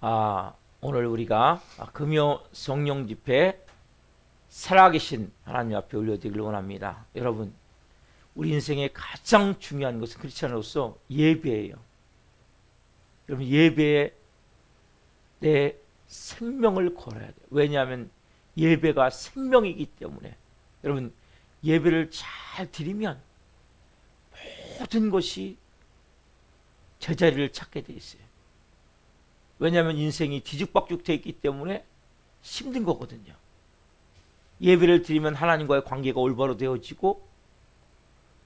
오늘 우리가 금요 성령 집회 살아계신 하나님 앞에 올려드리길 원합니다. 여러분, 우리 인생의 가장 중요한 것은 크리스찬으로서 예배예요. 여러분, 예배에 내 생명을 걸어야 돼요. 왜냐하면 예배가 생명이기 때문에. 여러분, 예배를 잘 드리면 모든 것이 제자리를 찾게 돼 있어요. 왜냐하면 인생이 뒤죽박죽 돼 있기 때문에 힘든 거거든요. 예배를 드리면 하나님과의 관계가 올바로 되어지고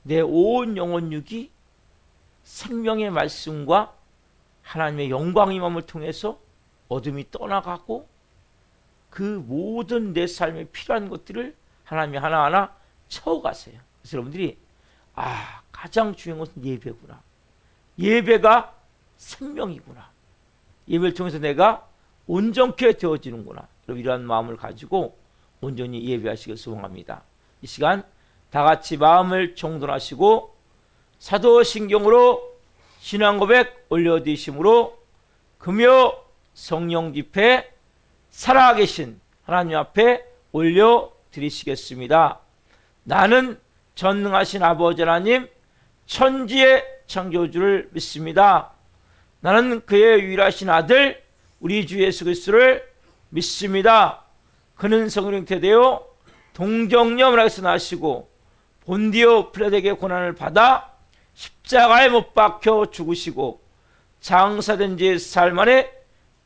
내 온 영혼육이 생명의 말씀과 하나님의 영광임함을 통해서 어둠이 떠나가고 그 모든 내 삶에 필요한 것들을 하나님이 하나하나 채워가세요. 그래서 여러분들이 가장 중요한 것은 예배구나. 예배가 생명이구나. 예배를 통해서 내가 온전케 되어지는구나. 여러분, 이러한 마음을 가지고 온전히 예배하시길 소원합니다. 이 시간 다 같이 마음을 정돈하시고 사도신경으로 신앙 고백 올려드리심으로 금요 성령 집회 살아계신 하나님 앞에 올려드리시겠습니다. 나는 전능하신 아버지 하나님 천지의 창조주를 믿습니다. 나는 그의 유일하신 아들 우리 주 예수 그리스도를 믿습니다. 그는 성령 잉태되어 동정녀 마리아에서 나시고 본디오 필라도에게 고난을 받아 십자가에 못 박혀 죽으시고 장사된 지 사흘 만에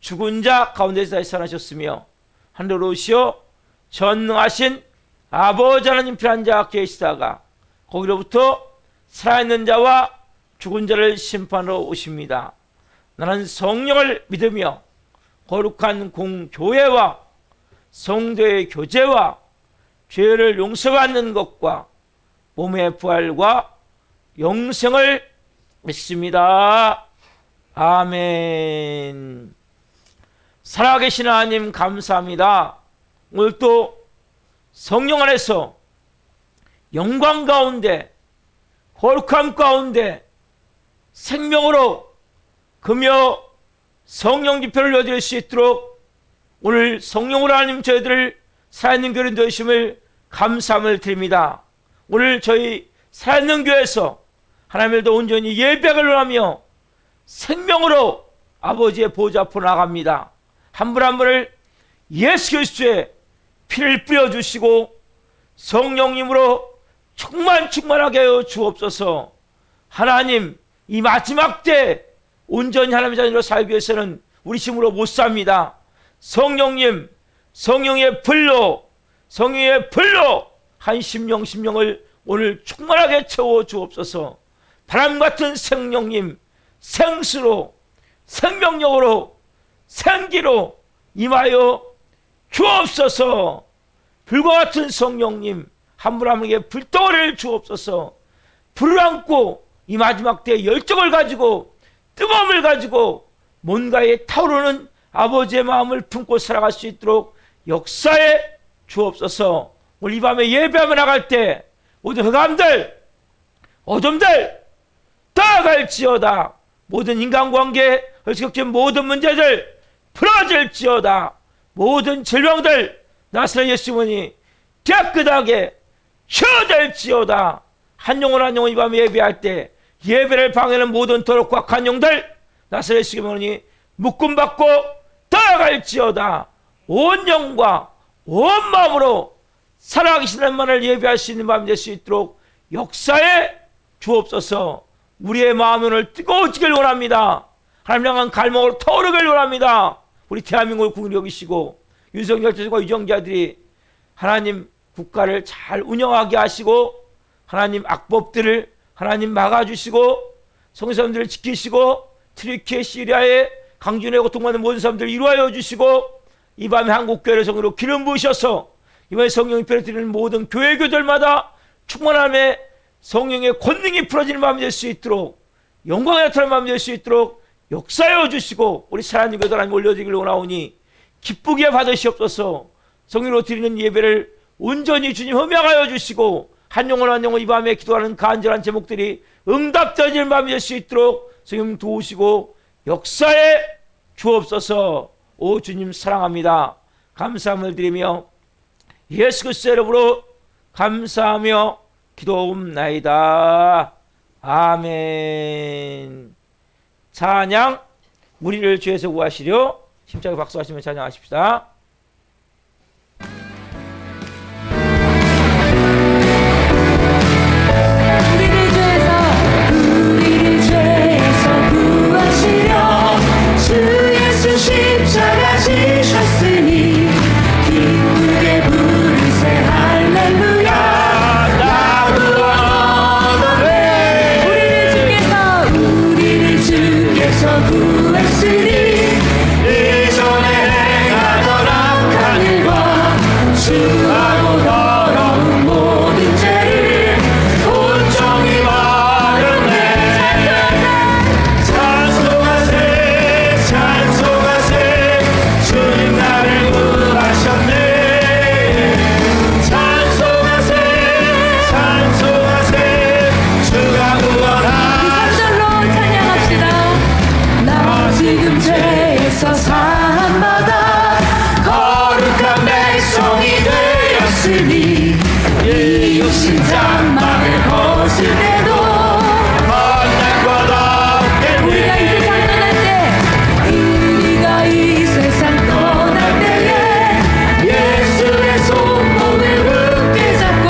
죽은 자 가운데서 다시 살아나셨으며 하늘로 오시어 전능하신 아버지 하나님 편한 자 계시다가 거기로부터 살아있는 자와 죽은 자를 심판하러 오십니다. 나는 성령을 믿으며 거룩한 공교회와 성도의 교제와 죄를 용서받는 것과 몸의 부활과 영생을 믿습니다. 아멘. 살아계신 하나님 감사합니다. 오늘 또 성령 안에서 영광 가운데 거룩함 가운데 생명으로 금요 성령 집회를 여드릴 수 있도록 오늘 성령으로 하나님 저희들을 살아있는 교회 되심을 감사함을 드립니다. 오늘 저희 살아있는 교회에서 하나님을 더 온전히 예배를 원하며 생명으로 아버지의 보좌 앞으로 나갑니다. 한 분 한 분을 예수 그리스도의 피를 뿌려주시고 성령님으로 충만하게 하여 주옵소서. 하나님, 이 마지막 때 온전히 하나님의 자녀로 살기 위해서는 우리 힘으로 못 삽니다. 성령님, 성령의 불로 한 심령을 오늘 충만하게 채워 주옵소서. 바람 같은 성령님, 생수로 생명력으로 생기로 임하여 주옵소서. 불과 같은 성령님, 한 분 한 분에게 불덩어리를 주옵소서. 불을 안고 이 마지막 때 열정을 가지고 뜨거움을 가지고 뭔가에 타오르는 아버지의 마음을 품고 살아갈 수 있도록 역사해 주옵소서. 오늘 이 밤에 예배하며 나갈 때 모든 흑암들, 어둠들 떠나갈지어다. 모든 인간관계, 얽혀진 모든 문제들 풀어질지어다. 모든 질병들 나사렛 예수님이 깨끗하게 치유될지어다. 한 영혼 한 영혼 이 밤에 예배할 때 예배를 방해하는 모든 더럽고 악한 영들 나사렛 예수님이 묶음받고 떠나갈지어다. 온 영과 온 마음으로 살아계신 하나님만을 예배할 수 있는 마음이 될 수 있도록 역사에 주옵소서. 우리의 마음이 오늘 뜨거워지길 원합니다. 하나님 향한 갈망으로 타오르길 원합니다. 우리 대한민국을 국민이 여기시고 윤석열 대통령과 유정자들이 하나님 국가를 잘 운영하게 하시고 하나님 악법들을 하나님 막아주시고 성사람들을 지키시고 트리키에 시리아에 강진에 고통받는 모든 사람들을 이루하여 주시고 이 밤에 한국교회를 성으로 기름 부으셔서 이번에 성령 입회를 드리는 모든 교회교들마다 충만함에 성령의 권능이 풀어지는 마음이 될 수 있도록 영광의 나타나는 마음이 될 수 있도록 역사하여 주시고 우리 사랑하는 교들 하나님 올려드리길 원하오니 기쁘게 받으시옵소서. 성령으로 드리는 예배를 온전히 주님 흠양하여 주시고 한 영혼 한 영혼 이 밤에 기도하는 간절한 제목들이 응답되어지는 마음이 될 수 있도록 성령 도우시고 역사에 주옵소서. 오 주님 사랑합니다. 감사함을 드리며 예수 그리스도 이름으로 감사하며 기도옵나이다. 아멘. 찬양 우리를 죄에서 구하시려 심차게 박수하시며 찬양하십시다. 우리를 죄에서 구하시려 주 예수 십자가 지셨으니 기쁘게 부르세 할렐루야. 우리를 주께서 구했으니 이전에 행하던 악한 일과 주하고 더러운 모든 죄를 온전히 버렸네. 찬송하세 찬송하세 주님 나를 구하셨네. 찬송하세 찬송하세 주가 구원하. 절로 찬양합시다. 나 지금 죄에서 사함받아 거룩한 백성이 되었으니 이웃신 장막을 벗을 때도 만날 것 없겠네. 우리가 이 세상 떠날 때에 예수의 손목을 굳게 잡고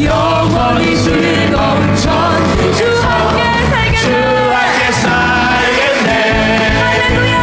영원히 즐거운 천국 주 함께 살겠네. 할렐루야.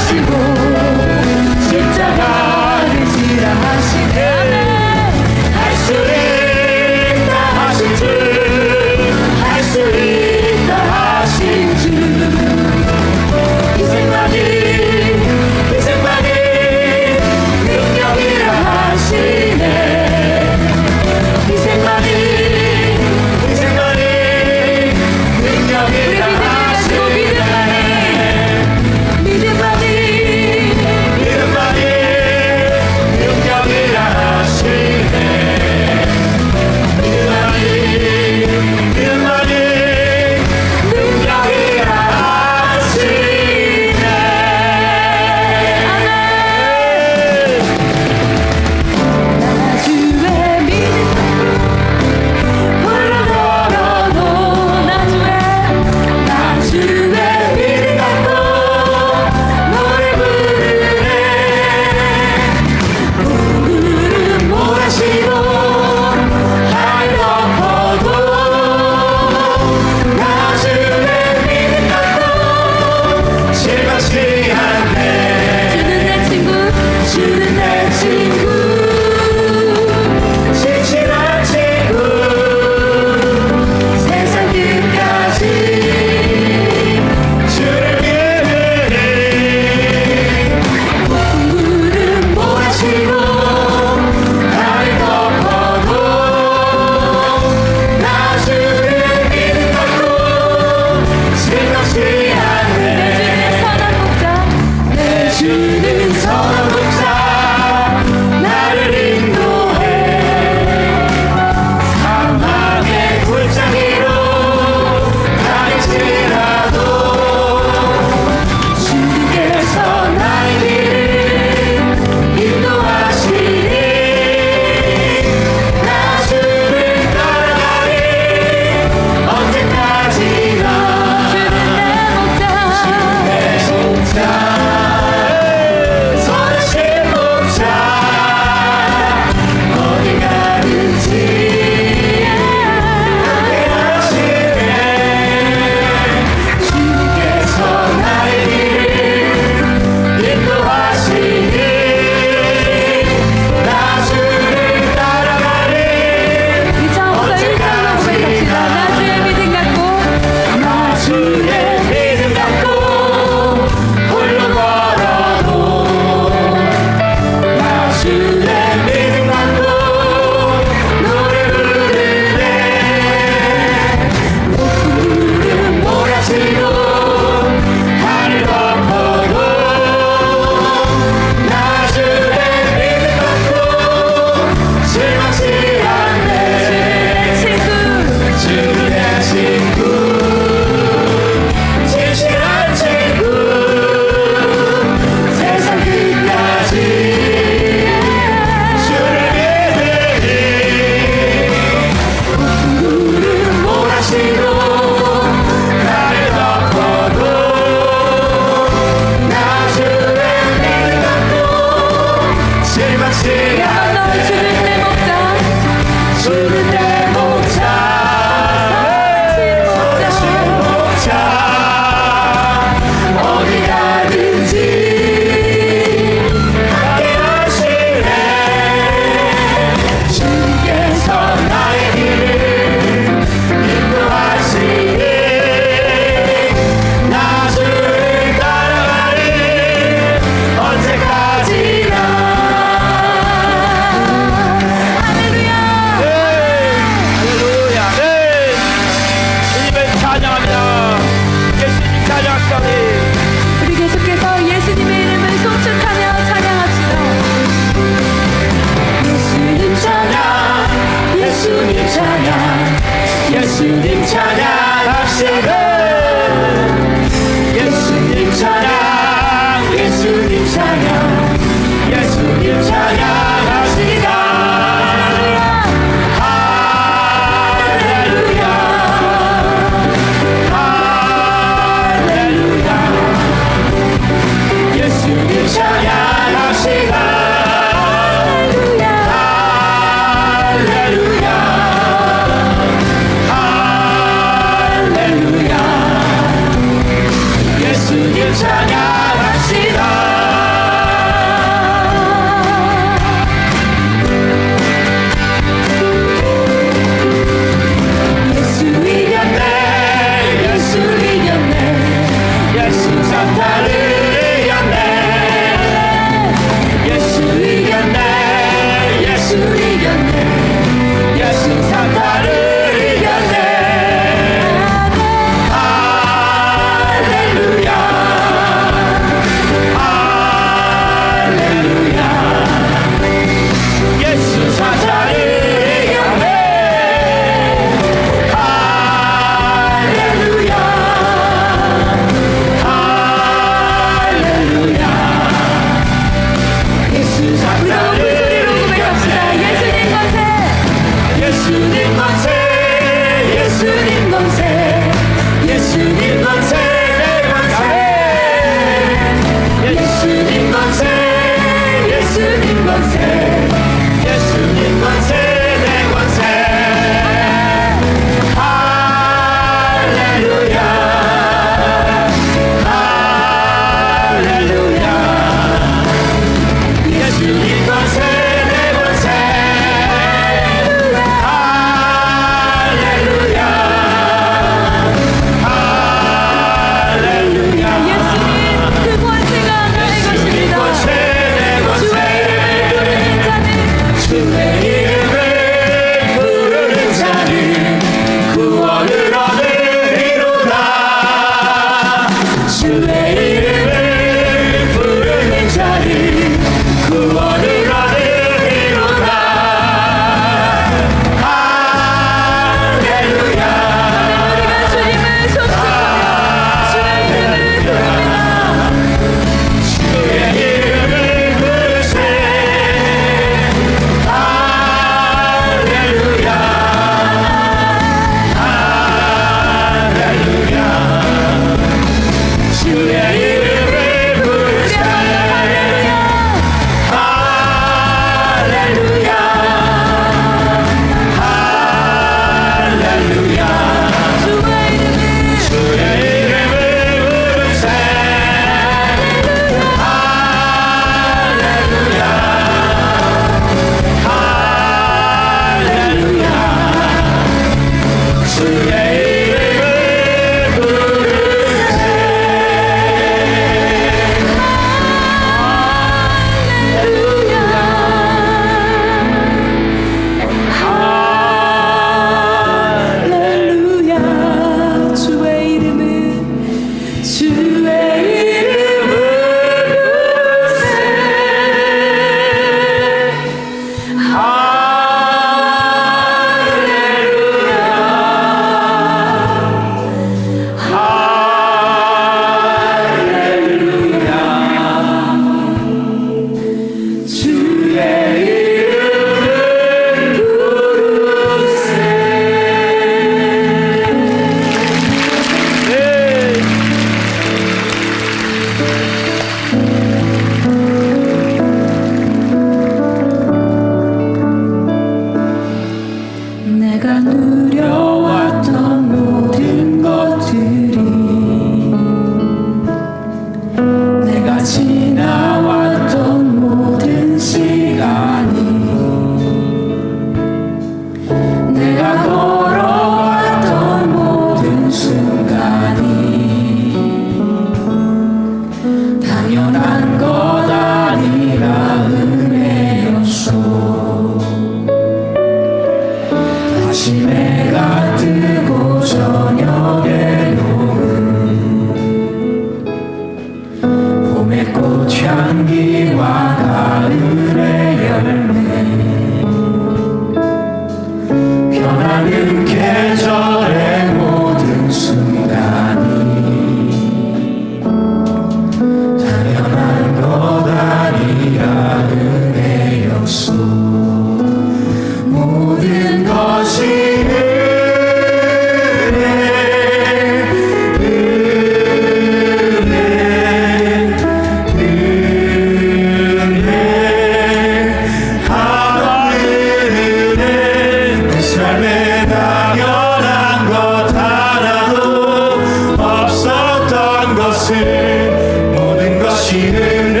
은혜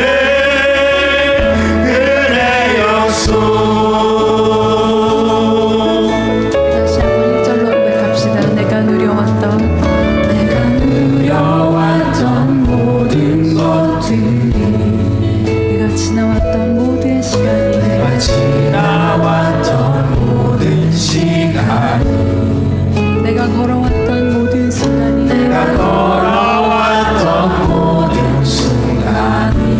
역소. 다시 한번 1절로 고백합시다. 내가 누려왔던 모든 것들이, 내가 지나왔던 모든 시간이, 지나왔던 모든 시간, 내가 걸어왔던 모든 순간이, 걸어왔던 모든 순간이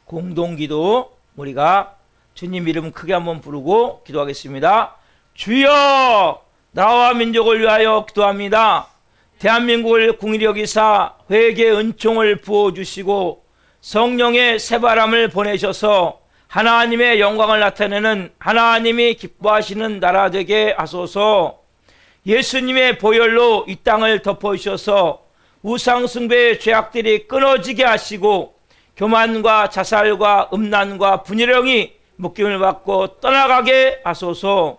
공동기도 우리가 주님 이름 크게 한번 부르고 기도하겠습니다. 주여 나와 민족을 위하여 기도합니다. 대한민국을 궁일이 여기사 회개의 은총을 부어주시고 성령의 새바람을 보내셔서 하나님의 영광을 나타내는 하나님이 기뻐하시는 나라 되게 하소서. 예수님의 보혈로 이 땅을 덮어주셔서 우상숭배의 죄악들이 끊어지게 하시고 교만과 자살과 음란과 분열형이 묶임을 받고 떠나가게 하소서.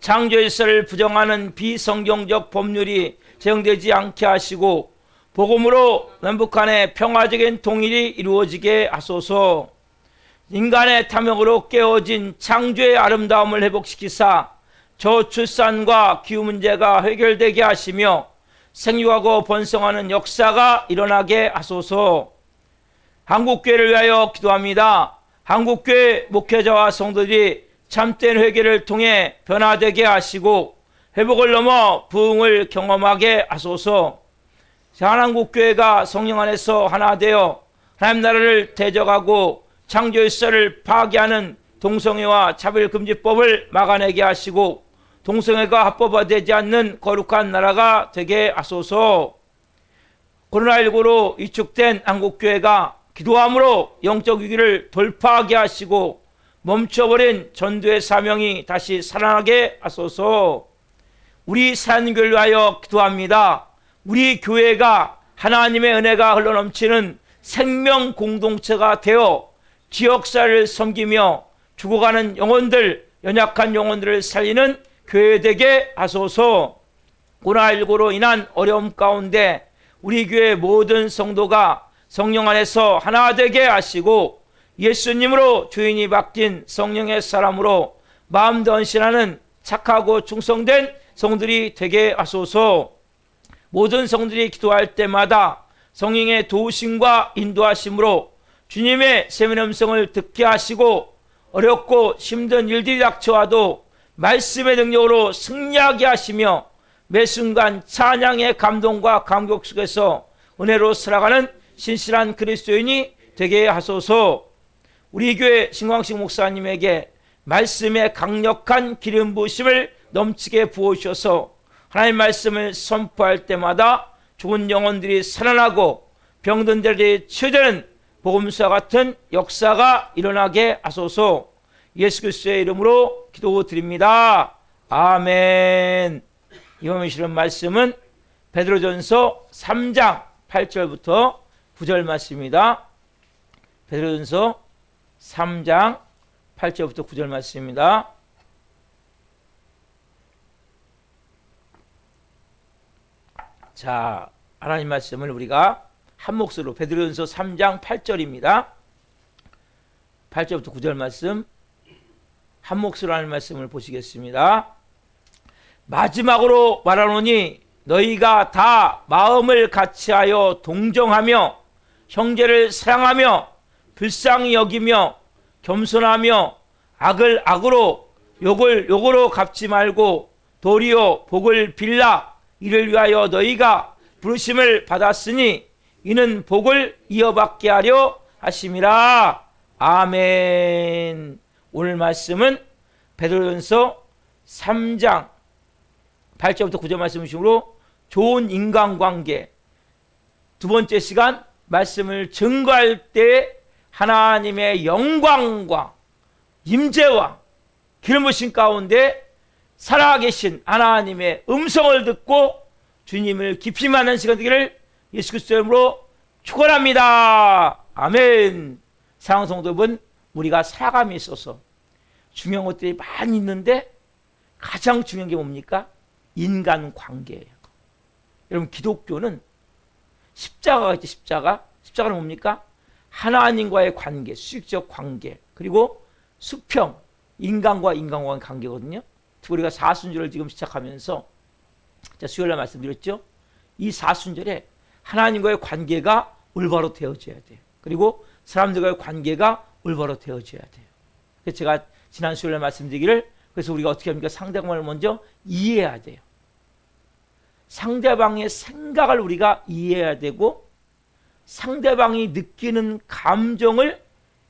창조질서를 부정하는 비성경적 법률이 제정되지 않게 하시고 복음으로 남북한의 평화적인 통일이 이루어지게 하소서. 인간의 탐욕으로 깨어진 창조의 아름다움을 회복시키사 저출산과 기후 문제가 해결되게 하시며 생육하고 번성하는 역사가 일어나게 하소서. 한국교회를 위하여 기도합니다. 한국교회 목회자와 성도들이 참된 회개를 통해 변화되게 하시고 회복을 넘어 부흥을 경험하게 하소서. 한국교회가 성령 안에서 하나 되어 하나님 나라를 대적하고 창조일서를 파괴하는 동성애와 차별금지법을 막아내게 하시고 동성애가 합법화되지 않는 거룩한 나라가 되게 하소서. 코로나19로 위축된 한국교회가 기도함으로 영적 위기를 돌파하게 하시고 멈춰버린 전도의 사명이 다시 살아나게 하소서. 우리 산교를 위하여 기도합니다. 우리 교회가 하나님의 은혜가 흘러넘치는 생명 공동체가 되어 지역사회를 섬기며 죽어가는 영혼들, 연약한 영혼들을 살리는 교회 되게 하소서. 코로나19로 인한 어려움 가운데 우리 교회 모든 성도가 성령 안에서 하나 되게 하시고 예수님으로 주인이 바뀐 성령의 사람으로 마음 전신하는 착하고 충성된 성들이 되게 하소서. 모든 성들이 기도할 때마다 성령의 도우심과 인도하심으로 주님의 세미의 음성을 듣게 하시고 어렵고 힘든 일들이 닥쳐와도 말씀의 능력으로 승리하게 하시며 매 순간 찬양의 감동과 감격 속에서 은혜로 살아가는 신실한 그리스도인이 되게 하소서. 우리 교회 신광식 목사님에게 말씀의 강력한 기름 부으심을 넘치게 부어주셔서 하나님 말씀을 선포할 때마다 죽은 영혼들이 살아나고 병든 자들이 치유되는 복음서와 같은 역사가 일어나게 하소서. 예수 그리스도의 이름으로 기도드립니다. 아멘. 이번 실은 말씀은 베드로전서 3장 8절부터 9절 말씀입니다. 베드로전서 3장 8절부터 9절 말씀입니다. 자, 하나님 말씀을 우리가 한 목소리로 베드로전서 3장 8절입니다. 8절부터 9절 말씀 한 목소리로 하는 말씀을 보시겠습니다. 마지막으로 말하노니 너희가 다 마음을 같이하여 동정하며 형제를 사랑하며 불쌍히 여기며 겸손하며 악을 악으로 욕을 욕으로 갚지 말고 도리어 복을 빌라. 이를 위하여 너희가 부르심을 받았으니 이는 복을 이어받게 하려 하심이라. 아멘. 오늘 말씀은 베드로전서 3장 8절부터 9절 말씀 중으로 좋은 인간관계, 두 번째 시간 말씀을 증거할 때 하나님의 영광과 임재와 기름 부으심 가운데 살아계신 하나님의 음성을 듣고 주님을 깊이 만나는 시간 되기를 예수 그리스도의 이름으로 축원합니다. 아멘. 사랑하는 성도 여러분, 우리가 살아감에 있어서 중요한 것들이 많이 있는데 가장 중요한 게 뭡니까? 인간관계예요. 여러분, 기독교는 십자가가 있죠. 십자가는 뭡니까? 하나님과의 관계, 수직적 관계, 그리고 수평, 인간과 인간과의 관계거든요. 특히 우리가 사순절을 지금 시작하면서 수요일날 말씀드렸죠. 이 사순절에 하나님과의 관계가 올바로 되어져야 돼요. 그리고 사람들과의 관계가 올바로 되어져야 돼요. 그래서 제가 지난 수요일날 말씀드리기를, 그래서 우리가 어떻게 합니까? 상대방을 먼저 이해해야 돼요. 상대방의 생각을 우리가 이해해야 되고 상대방이 느끼는 감정을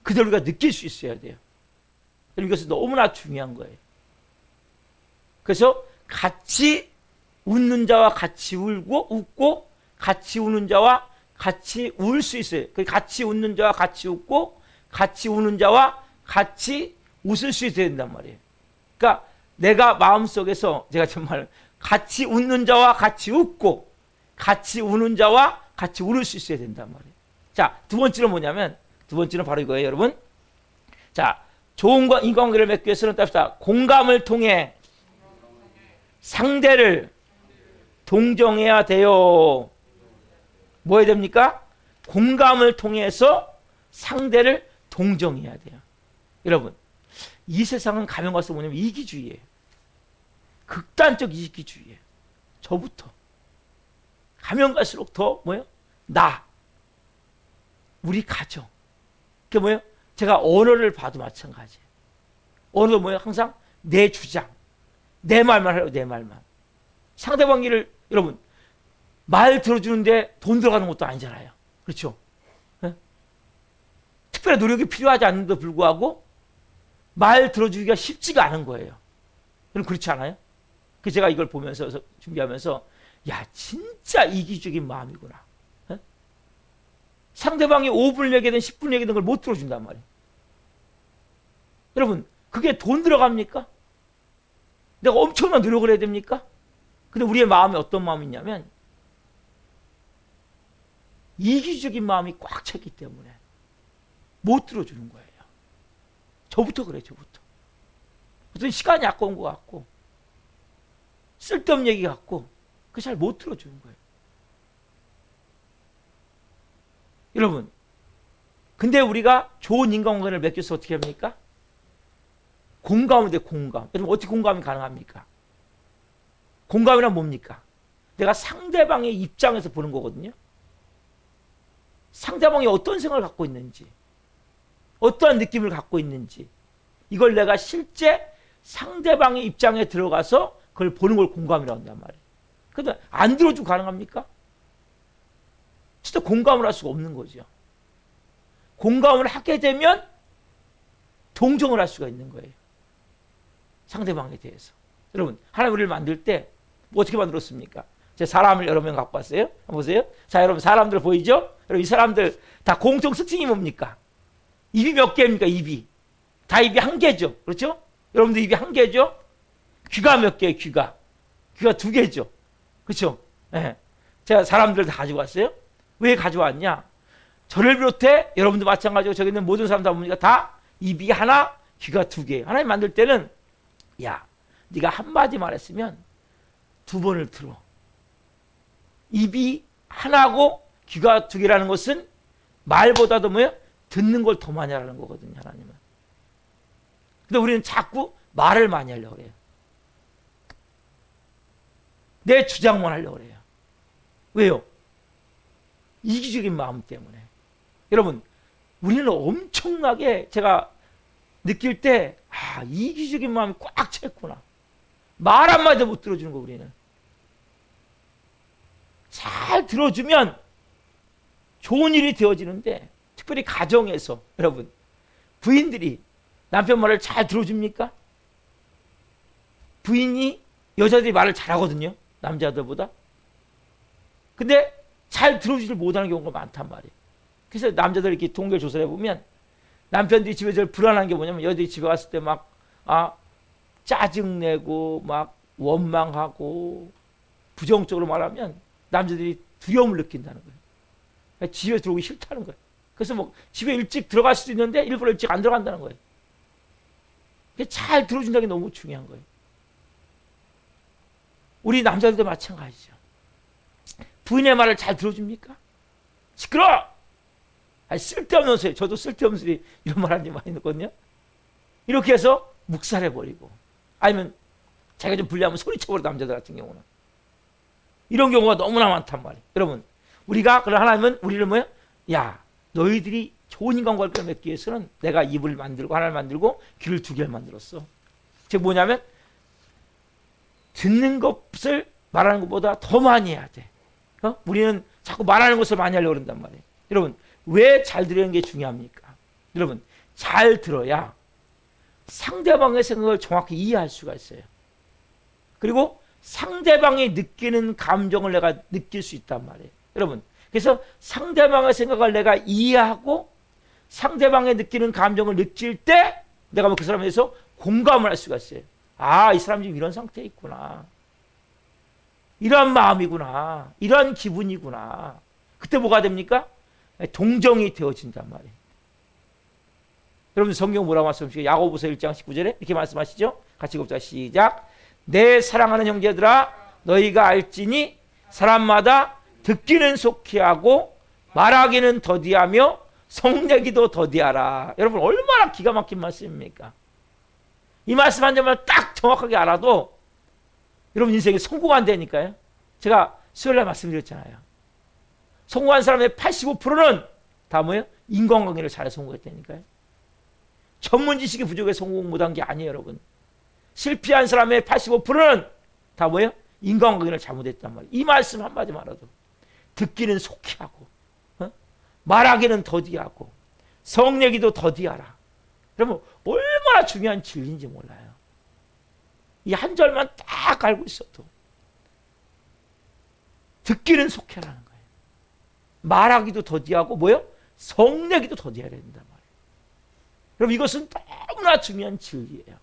그대로 우리가 느낄 수 있어야 돼요. 이것은 너무나 중요한 거예요. 그래서 같이 웃는 자와 같이 웃고 같이 우는 자와 같이 울 수 있어요. 같이 웃는 자와 같이 웃고 같이 우는 자와 같이 웃을 수 있어야 된단 말이에요. 그러니까 내가 마음속에서 제가 정말 같이 웃는 자와 같이 웃고 같이 우는 자와 같이 울을 수 있어야 된단 말이에요. 자, 두 번째는 뭐냐면, 두 번째는 바로 이거예요, 여러분. 자, 좋은 인간관계를 맺기 위해서는 답시다. 공감을 통해 상대를 동정해야 돼요. 뭐 해야 됩니까? 공감을 통해서 상대를 동정해야 돼요. 여러분, 이 세상은 가면 갈수록 뭐냐면 이기주의예요. 극단적 이기주의예요. 저부터. 가면 갈수록 더 뭐예요? 나. 우리 가정. 그게 뭐예요? 제가 언어를 봐도 마찬가지예요. 언어도 뭐예요? 항상 내 주장. 내 말만 하려고, 내 말만. 상대방을 여러분 말 들어주는데 돈 들어가는 것도 아니잖아요. 그렇죠? 네? 특별한 노력이 필요하지 않는데도 불구하고 말 들어주기가 쉽지가 않은 거예요. 여러분 그렇지 않아요? 그 제가 이걸 보면서 준비하면서 야 진짜 이기적인 마음이구나. 네? 상대방이 5분을 얘기하든 10분을 얘기하든 걸 못 들어준단 말이에요. 여러분 그게 돈 들어갑니까? 내가 엄청난 노력을 해야 됩니까? 근데 우리의 마음이 어떤 마음이 있냐면 이기적인 마음이 꽉 찼기 때문에 못 들어주는 거예요. 저부터 그래요. 저부터. 어떤 시간이 아까운 것 같고 쓸데없는 얘기 같고 그 잘 못 들어주는 거예요. 여러분 근데 우리가 좋은 인간관계를 맺기 위해서 어떻게 합니까? 공감을 돼. 공감. 여러분 어떻게 공감이 가능합니까? 공감이란 뭡니까? 내가 상대방의 입장에서 보는 거거든요. 상대방이 어떤 생각을 갖고 있는지, 어떠한 느낌을 갖고 있는지, 이걸 내가 실제 상대방의 입장에 들어가서 그걸 보는 걸 공감이라고 한단 말이에요. 그런데 안 들어주고 가능합니까? 진짜 공감을 할 수가 없는 거죠. 공감을 하게 되면 동정을 할 수가 있는 거예요. 상대방에 대해서. 여러분, 하나님 우리를 만들 때 뭐 어떻게 만들었습니까? 제 사람을 여러 명 갖고 왔어요. 한번 보세요. 자, 여러분 사람들 보이죠? 여러분 이 사람들 다 공통 특징이 뭡니까? 입이 몇 개입니까? 입이. 다 입이 한 개죠. 그렇죠? 여러분들 입이 한 개죠? 귀가 몇 개예요? 귀가. 귀가 두 개죠. 그렇죠? 네. 제가 사람들 다 가지고 왔어요. 왜 가져왔냐? 저를 비롯해 여러분도 마찬가지고 저기 있는 모든 사람 다 보니까 다 입이 하나, 귀가 두 개. 하나님 만들 때는 야, 네가 한마디 말했으면 두 번을 들어. 입이 하나고 귀가 두 개라는 것은 말보다도 뭐예요? 듣는 걸 더 많이 하라는 거거든요, 하나님은. 근데 우리는 자꾸 말을 많이 하려고 해요. 내 주장만 하려고 해요. 왜요? 이기적인 마음 때문에. 여러분, 우리는 엄청나게 제가 느낄 때, 이기적인 마음이 꽉 찼구나. 말 한마디도 못 들어주는 거, 우리는. 잘 들어주면 좋은 일이 되어지는데, 특별히 가정에서, 여러분, 부인들이 남편 말을 잘 들어줍니까? 부인이 여자들이 말을 잘하거든요, 남자들보다. 근데 잘 들어주질 못하는 경우가 많단 말이에요. 그래서 남자들 이렇게 통계 조사를 해보면 남편들이 집에 제일 불안한 게 뭐냐면 여자들이 집에 갔을 때 막 짜증내고 막 원망하고 부정적으로 말하면 남자들이 두려움을 느낀다는 거예요. 그러니까 집에 들어오기 싫다는 거예요. 그래서 뭐 집에 일찍 들어갈 수도 있는데 일부러 일찍 안 들어간다는 거예요. 잘 들어준다는 게 너무 중요한 거예요. 우리 남자들도 마찬가지죠. 부인의 말을 잘 들어줍니까? 시끄러워! 쓸데없는 소리. 저도 쓸데없는 소리 이런 말 하는 지 많이 듣거든요. 이렇게 해서 묵살해버리고 아니면 자기가 좀 불리하면 소리쳐버려. 남자들 같은 경우는 이런 경우가 너무나 많단 말이에요. 여러분 우리가 그런 하나님은 우리를 뭐예요? 야 너희들이 좋은 인간관계를 맺기 위해서는 내가 입을 만들고 하나를 만들고 귀를 두 개를 만들었어. 즉 뭐냐면 듣는 것을 말하는 것보다 더 많이 해야 돼. 우리는 자꾸 말하는 것을 많이 하려고 그런단 말이에요. 여러분 왜 잘 들으는 게 중요합니까? 여러분 잘 들어야 상대방의 생각을 정확히 이해할 수가 있어요. 그리고 상대방이 느끼는 감정을 내가 느낄 수 있단 말이에요. 여러분, 그래서 상대방의 생각을 내가 이해하고 상대방이 느끼는 감정을 느낄 때 내가 그 사람에 대해서 공감을 할 수가 있어요. 아, 이 사람이 지금 이런 상태에 있구나. 이러한 마음이구나. 이러한 기분이구나. 그때 뭐가 됩니까? 동정이 되어진단 말이에요. 여러분, 성경 뭐라고 말씀하시죠? 야고보서 1장 19절에 이렇게 말씀하시죠? 같이 읽읍시다. 시작. 내 사랑하는 형제들아, 너희가 알지니 사람마다 듣기는 속히 하고 말하기는 더디하며 성내기도 더디하라. 여러분, 얼마나 기가 막힌 말씀입니까? 이 말씀 한 점만 딱 정확하게 알아도 여러분 인생이 성공한다니까요. 제가 수요일날 말씀드렸잖아요. 성공한 사람의 85%는 다 뭐예요? 인간관계를 잘해서 성공했다니까요. 전문 지식이 부족해서 성공 못한 게 아니에요, 여러분. 실패한 사람의 85%는 다 뭐예요? 인간관계를 잘못했단 말이에요. 이 말씀 한마디만 알아도 듣기는 속히 하고 말하기는 더디하고 성내기도 더디하라. 여러분, 얼마나 중요한 진리인지 몰라요. 이 한 절만 딱 알고 있어도 듣기는 속히 하라는 거예요. 말하기도 더디하고 뭐요? 성내기도 더디해야 된단 말이에요. 여러분, 이것은 너무나 중요한 진리예요.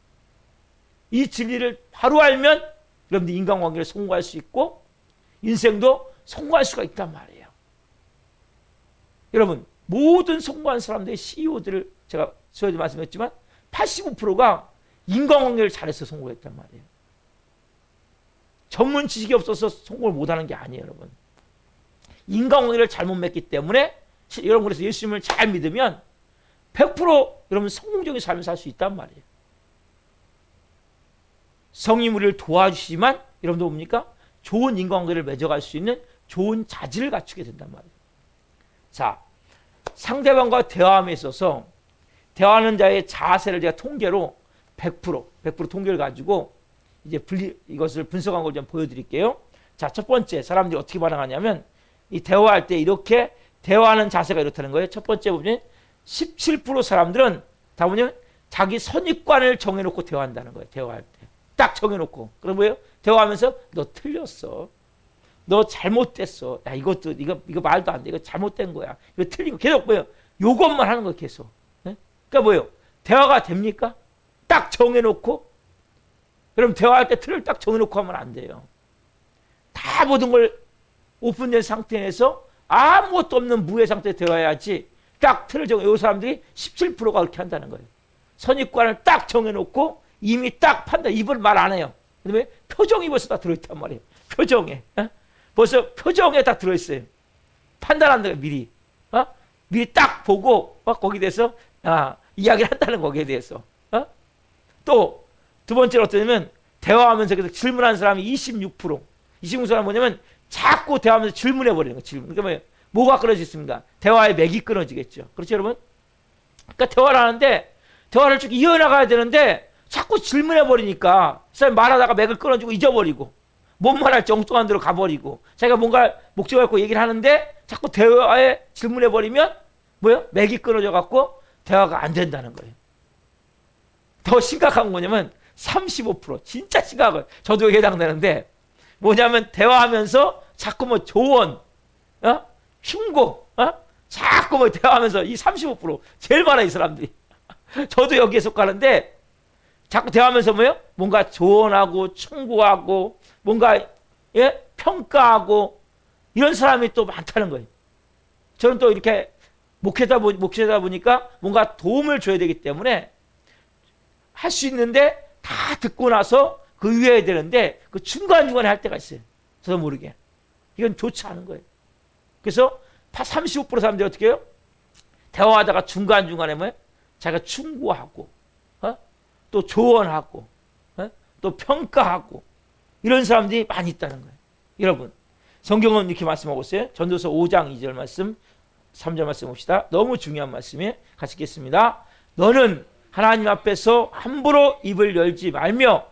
이 진리를 바로 알면 여러분들 인간관계를 성공할 수 있고 인생도 성공할 수가 있단 말이에요. 여러분, 모든 성공한 사람들의 CEO들을 제가 수요일에 말씀했지만 85%가 인간관계를 잘해서 성공했단 말이에요. 전문 지식이 없어서 성공을 못하는 게 아니에요, 여러분. 인간관계를 잘못 맺기 때문에 여러분, 그래서 예수님을 잘 믿으면 100% 여러분 성공적인 삶을 살 수 있단 말이에요. 성령이 우리를 도와주시지만 여러분도 뭡니까? 좋은 인간관계를 맺어갈 수 있는 좋은 자질을 갖추게 된단 말이에요. 자, 상대방과 대화함에 있어서 대화하는 자의 자세를 제가 통계로 100% 통계를 가지고 이제 이것을 분석한 걸 좀 보여드릴게요. 자, 첫 번째 사람들이 어떻게 반응하냐면 이 대화할 때 이렇게 대화하는 자세가 이렇다는 거예요. 첫 번째 보면 17% 사람들은 다 뭐냐면 자기 선입관을 정해놓고 대화한다는 거예요. 대화할 때 딱 정해놓고 그럼 뭐예요? 대화하면서 너 틀렸어. 너 잘못됐어. 야, 이거 말도 안 돼. 이거 잘못된 거야. 이거 틀린 거. 계속 뭐예요? 요것만 하는 거예요. 계속. 네? 그러니까 뭐예요? 대화가 됩니까? 딱 정해놓고. 그럼 대화할 때 틀을 딱 정해놓고 하면 안 돼요. 다 모든 걸 오픈된 상태에서 아무것도 없는 무의 상태에 대화해야지. 딱 틀을 정해. 이 사람들이 17%가 그렇게 한다는 거예요. 선입관을 딱 정해놓고 이미 딱 판단. 입을 말 안 해요. 그다음에 표정이 벌써 다 들어있단 말이에요. 표정에. 벌써 표정에 다 들어있어요. 판단한다 미리. 미리 딱 보고 거기에 대해서 이야기를 한다는 거기에 대해서. 또 두 번째로 어떠냐면 대화하면서 계속 질문하는 사람이 26%. 26%는 뭐냐면 자꾸 대화하면서 질문해 버리는 거. 질문. 그러니까 뭐예요? 뭐가 끊어지겠습니까? 대화의 맥이 끊어지겠죠. 그렇죠, 여러분? 그러니까 대화를 하는데 대화를 쭉 이어나가야 되는데 자꾸 질문해 버리니까 사람이 말하다가 맥을 끊어지고 잊어버리고 뭔 말할지 엉뚱한 데로 가버리고 자기가 뭔가 목적을 갖고 얘기를 하는데 자꾸 대화에 질문해 버리면 뭐예요? 맥이 끊어져 갖고 대화가 안 된다는 거예요. 더 심각한 건 뭐냐면 35% 진짜 심각한 거예요. 저도 해당되는데 뭐냐면 대화하면서 자꾸 뭐 조언, 충고, 자꾸 뭐 대화하면서 이 35% 제일 많아 이 사람들이. 저도 여기에 속하는데 자꾸 대화하면서 뭐예요? 뭔가 조언하고 충고하고 뭔가 평가하고 이런 사람이 또 많다는 거예요. 저는 또 이렇게 목회다 보니까 뭔가 도움을 줘야 되기 때문에 할 수 있는데 다 듣고 나서 그 위에 되는데 그 중간중간에 할 때가 있어요. 저도 모르게. 이건 좋지 않은 거예요. 그래서 35% 사람들이 어떻게 해요? 대화하다가 중간중간에 뭐예요? 자기가 충고하고 또 조언하고 또 평가하고 이런 사람들이 많이 있다는 거예요. 여러분, 성경은 이렇게 말씀하고 있어요. 전도서 5장 2절 말씀, 3절 말씀 봅시다. 너무 중요한 말씀이에요. 같이 읽겠습니다. 너는 하나님 앞에서 함부로 입을 열지 말며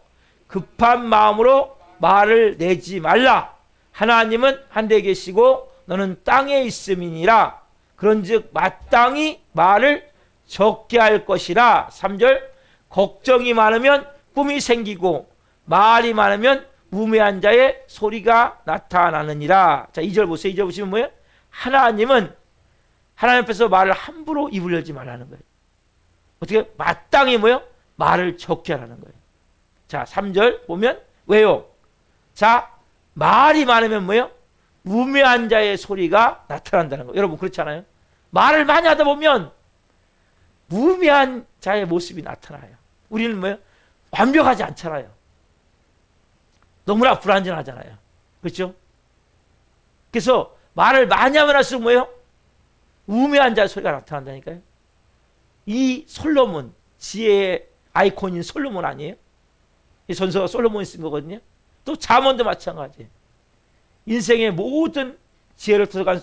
급한 마음으로 말을 내지 말라. 하나님은 한데 계시고 너는 땅에 있음이니라. 그런즉 마땅히 말을 적게 할 것이라. 3절 걱정이 많으면 꿈이 생기고 말이 많으면 우매한 자의 소리가 나타나느니라. 자, 2절 보세요. 2절 보시면 뭐예요? 하나님은 하나님 앞에서 말을 함부로 입을 열지 말라는 거예요. 어떻게? 마땅히 뭐예요? 말을 적게 하라는 거예요. 자, 3절 보면 왜요? 자, 말이 많으면 뭐예요? 우매한 자의 소리가 나타난다는 거예요. 여러분 그렇잖아요. 말을 많이 하다 보면 우매한 자의 모습이 나타나요. 우리는 뭐예요? 완벽하지 않잖아요. 너무나 불완전하잖아요. 그렇죠? 그래서 말을 많이 하면 할수록 뭐예요? 우매한 자의 소리가 나타난다니까요. 이 솔로몬, 지혜의 아이콘인 솔로몬 아니에요? 이 전서가 솔로몬이 쓴 거거든요. 또 잠언도 마찬가지예요. 인생의 모든 지혜를 들어간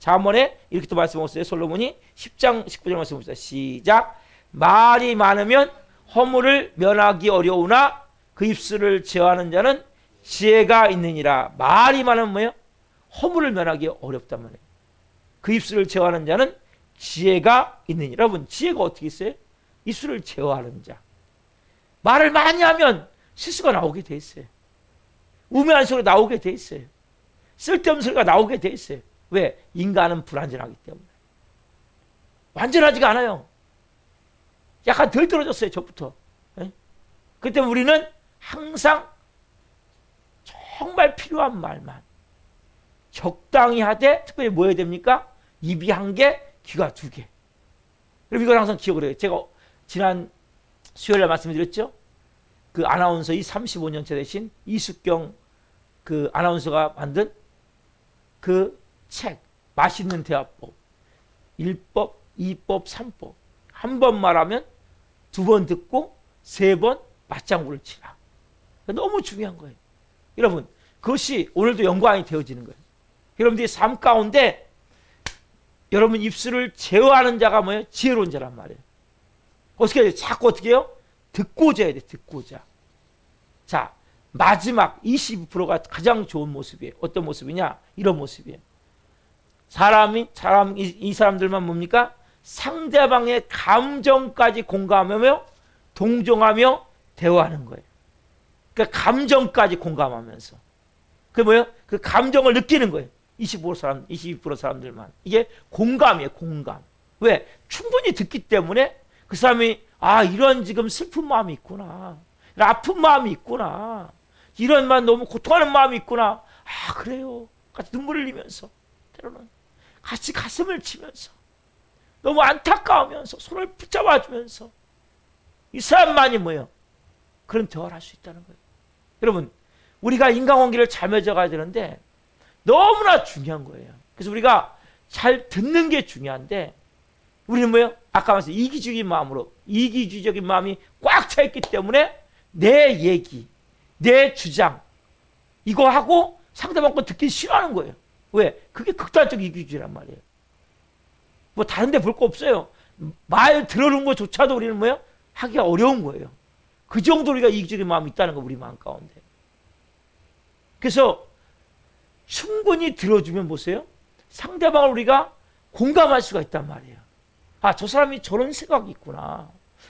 잠언에 이렇게 또 말씀하셨어요. 솔로몬이 10장 19절 말씀 봅시다. 시작. 말이 많으면 허물을 면하기 어려우나 그 입술을 제어하는 자는 지혜가 있느니라. 말이 많으면 뭐예요? 허물을 면하기 어렵단 말이에요. 그 입술을 제어하는 자는 지혜가 있느니라. 여러분 지혜가 어떻게 있어요? 입술을 제어하는 자. 말을 많이 하면 실수가 나오게 돼 있어요. 우매한 소리가 나오게 돼 있어요. 쓸데없는 소리가 나오게 돼 있어요. 왜? 인간은 불완전하기 때문에. 완전하지가 않아요. 약간 덜 떨어졌어요. 저부터. 그 때문에 우리는 항상 정말 필요한 말만 적당히 하되, 특별히 뭐 해야 됩니까? 입이 1개, 귀가 2개. 그럼 이걸 항상 기억을 해요. 제가 지난 수요일에 말씀드렸죠? 그 아나운서, 이 35년째 되신 이숙경 그 아나운서가 만든 그 책, 맛있는 대화법. 1법, 2법, 3법. 한 번 말하면 2번 듣고 3번 맞장구를 치라. 너무 중요한 거예요. 여러분, 그것이 오늘도 연관이 되어지는 거예요. 여러분들이 삶 가운데 여러분 입술을 제어하는 자가 뭐예요? 지혜로운 자란 말이에요. 어떻게 해야 돼요? 자꾸 어떻게 해요? 듣고자 해야 돼. 듣고자. 자, 마지막 22%가 가장 좋은 모습이에요. 어떤 모습이냐? 이런 모습이에요. 이 사람들만 뭡니까? 상대방의 감정까지 공감하며 동정하며 대화하는 거예요. 그러니까 감정까지 공감하면서. 그게 뭐예요? 그 감정을 느끼는 거예요. 22% 사람들만. 이게 공감이에요. 공감. 왜? 충분히 듣기 때문에 그 사람이 이런 지금 슬픈 마음이 있구나. 이런 아픈 마음이 있구나. 이런 만 너무 고통하는 마음이 있구나. 그래요. 같이 눈물을 흘리면서 때로는 같이 가슴을 치면서 너무 안타까우면서 손을 붙잡아주면서 이 사람만이 뭐예요? 그런 대화를 할 수 있다는 거예요. 여러분, 우리가 인간관계를 잘 맺어가야 되는데 너무나 중요한 거예요. 그래서 우리가 잘 듣는 게 중요한데 우리는 뭐예요? 아까 말씀 이기주의적인 마음으로, 이기주의적인 마음이 꽉 차 있기 때문에 내 얘기, 내 주장 이거 하고 상대방 거 듣기 싫어하는 거예요. 왜? 그게 극단적 이기주의란 말이에요. 뭐 다른 데 볼 거 없어요. 말 들어오는 것조차도 우리는 뭐예요? 하기가 어려운 거예요. 그 정도로 우리가 이기적인 마음이 있다는 거, 우리 마음 가운데. 그래서 충분히 들어주면 보세요. 상대방을 우리가 공감할 수가 있단 말이에요. 저 사람이 저런 생각이 있구나.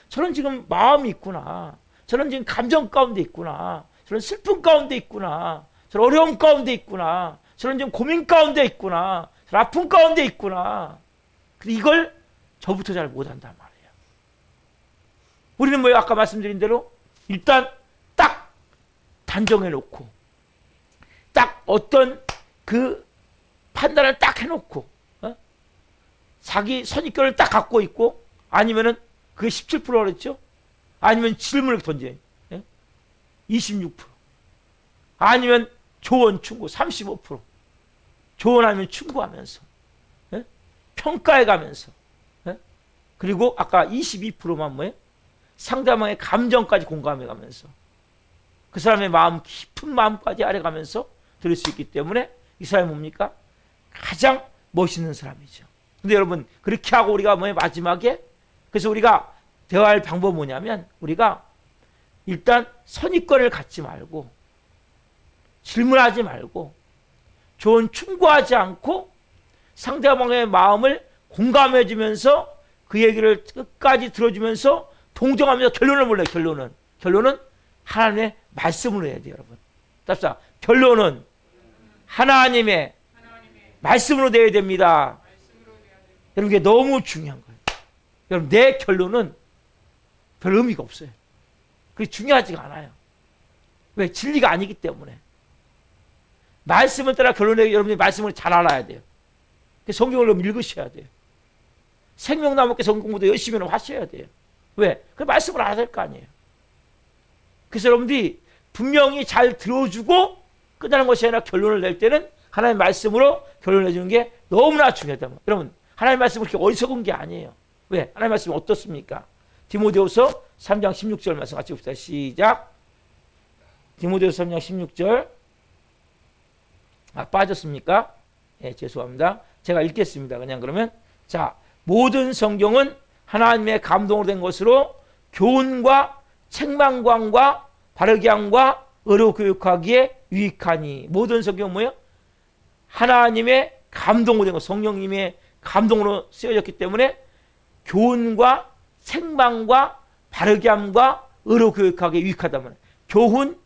저런 지금 마음이 있구나. 저런 지금 감정 가운데 있구나. 저런 슬픔 가운데 있구나. 저런 어려움 가운데 있구나. 저런 지금 고민 가운데 있구나. 저런 아픔 가운데 있구나. 근데 이걸 저부터 잘 못한단 말이에요. 우리는 뭐예요? 아까 말씀드린 대로 일단 딱 단정해 놓고 딱 어떤 그 판단을 딱 해놓고 자기 선입견을 딱 갖고 있고 아니면은 그게 17%라 그랬죠? 아니면 질문을 던져요. 26%. 아니면 조언 충고 35%. 조언하면 충고하면서 평가해 가면서 그리고 아까 22%만 뭐예요? 상대방의 감정까지 공감해 가면서 그 사람의 마음 깊은 마음까지 알아가면서 들을 수 있기 때문에 이 사람이 뭡니까? 가장 멋있는 사람이죠. 근데 여러분 그렇게 하고 우리가 뭐예요? 마지막에 그래서 우리가 대화할 방법은 뭐냐면 우리가 일단 선입견을 갖지 말고 질문하지 말고 조언 충고하지 않고 상대방의 마음을 공감해 주면서 그 그 얘기를 끝까지 들어주면서 동정하면서 결론을 몰라요. 결론은 하나님의 말씀으로 해야 돼요, 여러분. 답사. 결론은 하나님의 말씀으로 돼야 됩니다. 여러분, 이게 너무 중요한 거예요. 여러분, 내 결론은 별 의미가 없어요. 그게 중요하지가 않아요. 왜? 진리가 아니기 때문에. 말씀을 따라 결론에 여러분이 말씀을 잘 알아야 돼요. 성경을 너무 읽으셔야 돼요. 생명나무께 성경 공부도 열심히 하셔야 돼요. 왜? 그 말씀을 알아야 될 거 아니에요. 그래서 여러분들이 분명히 잘 들어주고 끝나는 것이 아니라 결론을 낼 때는 하나님의 말씀으로 결론을 내주는 게 너무나 중요하다. 여러분, 하나님의 말씀은 그렇게 어리석은 게 아니에요. 왜? 하나님의 말씀이 어떻습니까? 디모데후서 3장 16절 말씀 같이 봅시다. 시작. 디모데후서 3장 16절. 빠졌습니까? 예, 죄송합니다. 제가 읽겠습니다. 그냥 그러면. 자, 모든 성경은 하나님의 감동으로 된 것으로 교훈과 책망광과 바르게 함과 의로 교육하기에 유익하니. 모든 성경은 뭐예요? 하나님의 감동으로 된 것, 성령님의 감동으로 쓰여졌기 때문에 교훈과 책망과 바르게 함과 의로 교육하기에 유익하단 말이에요. 교훈,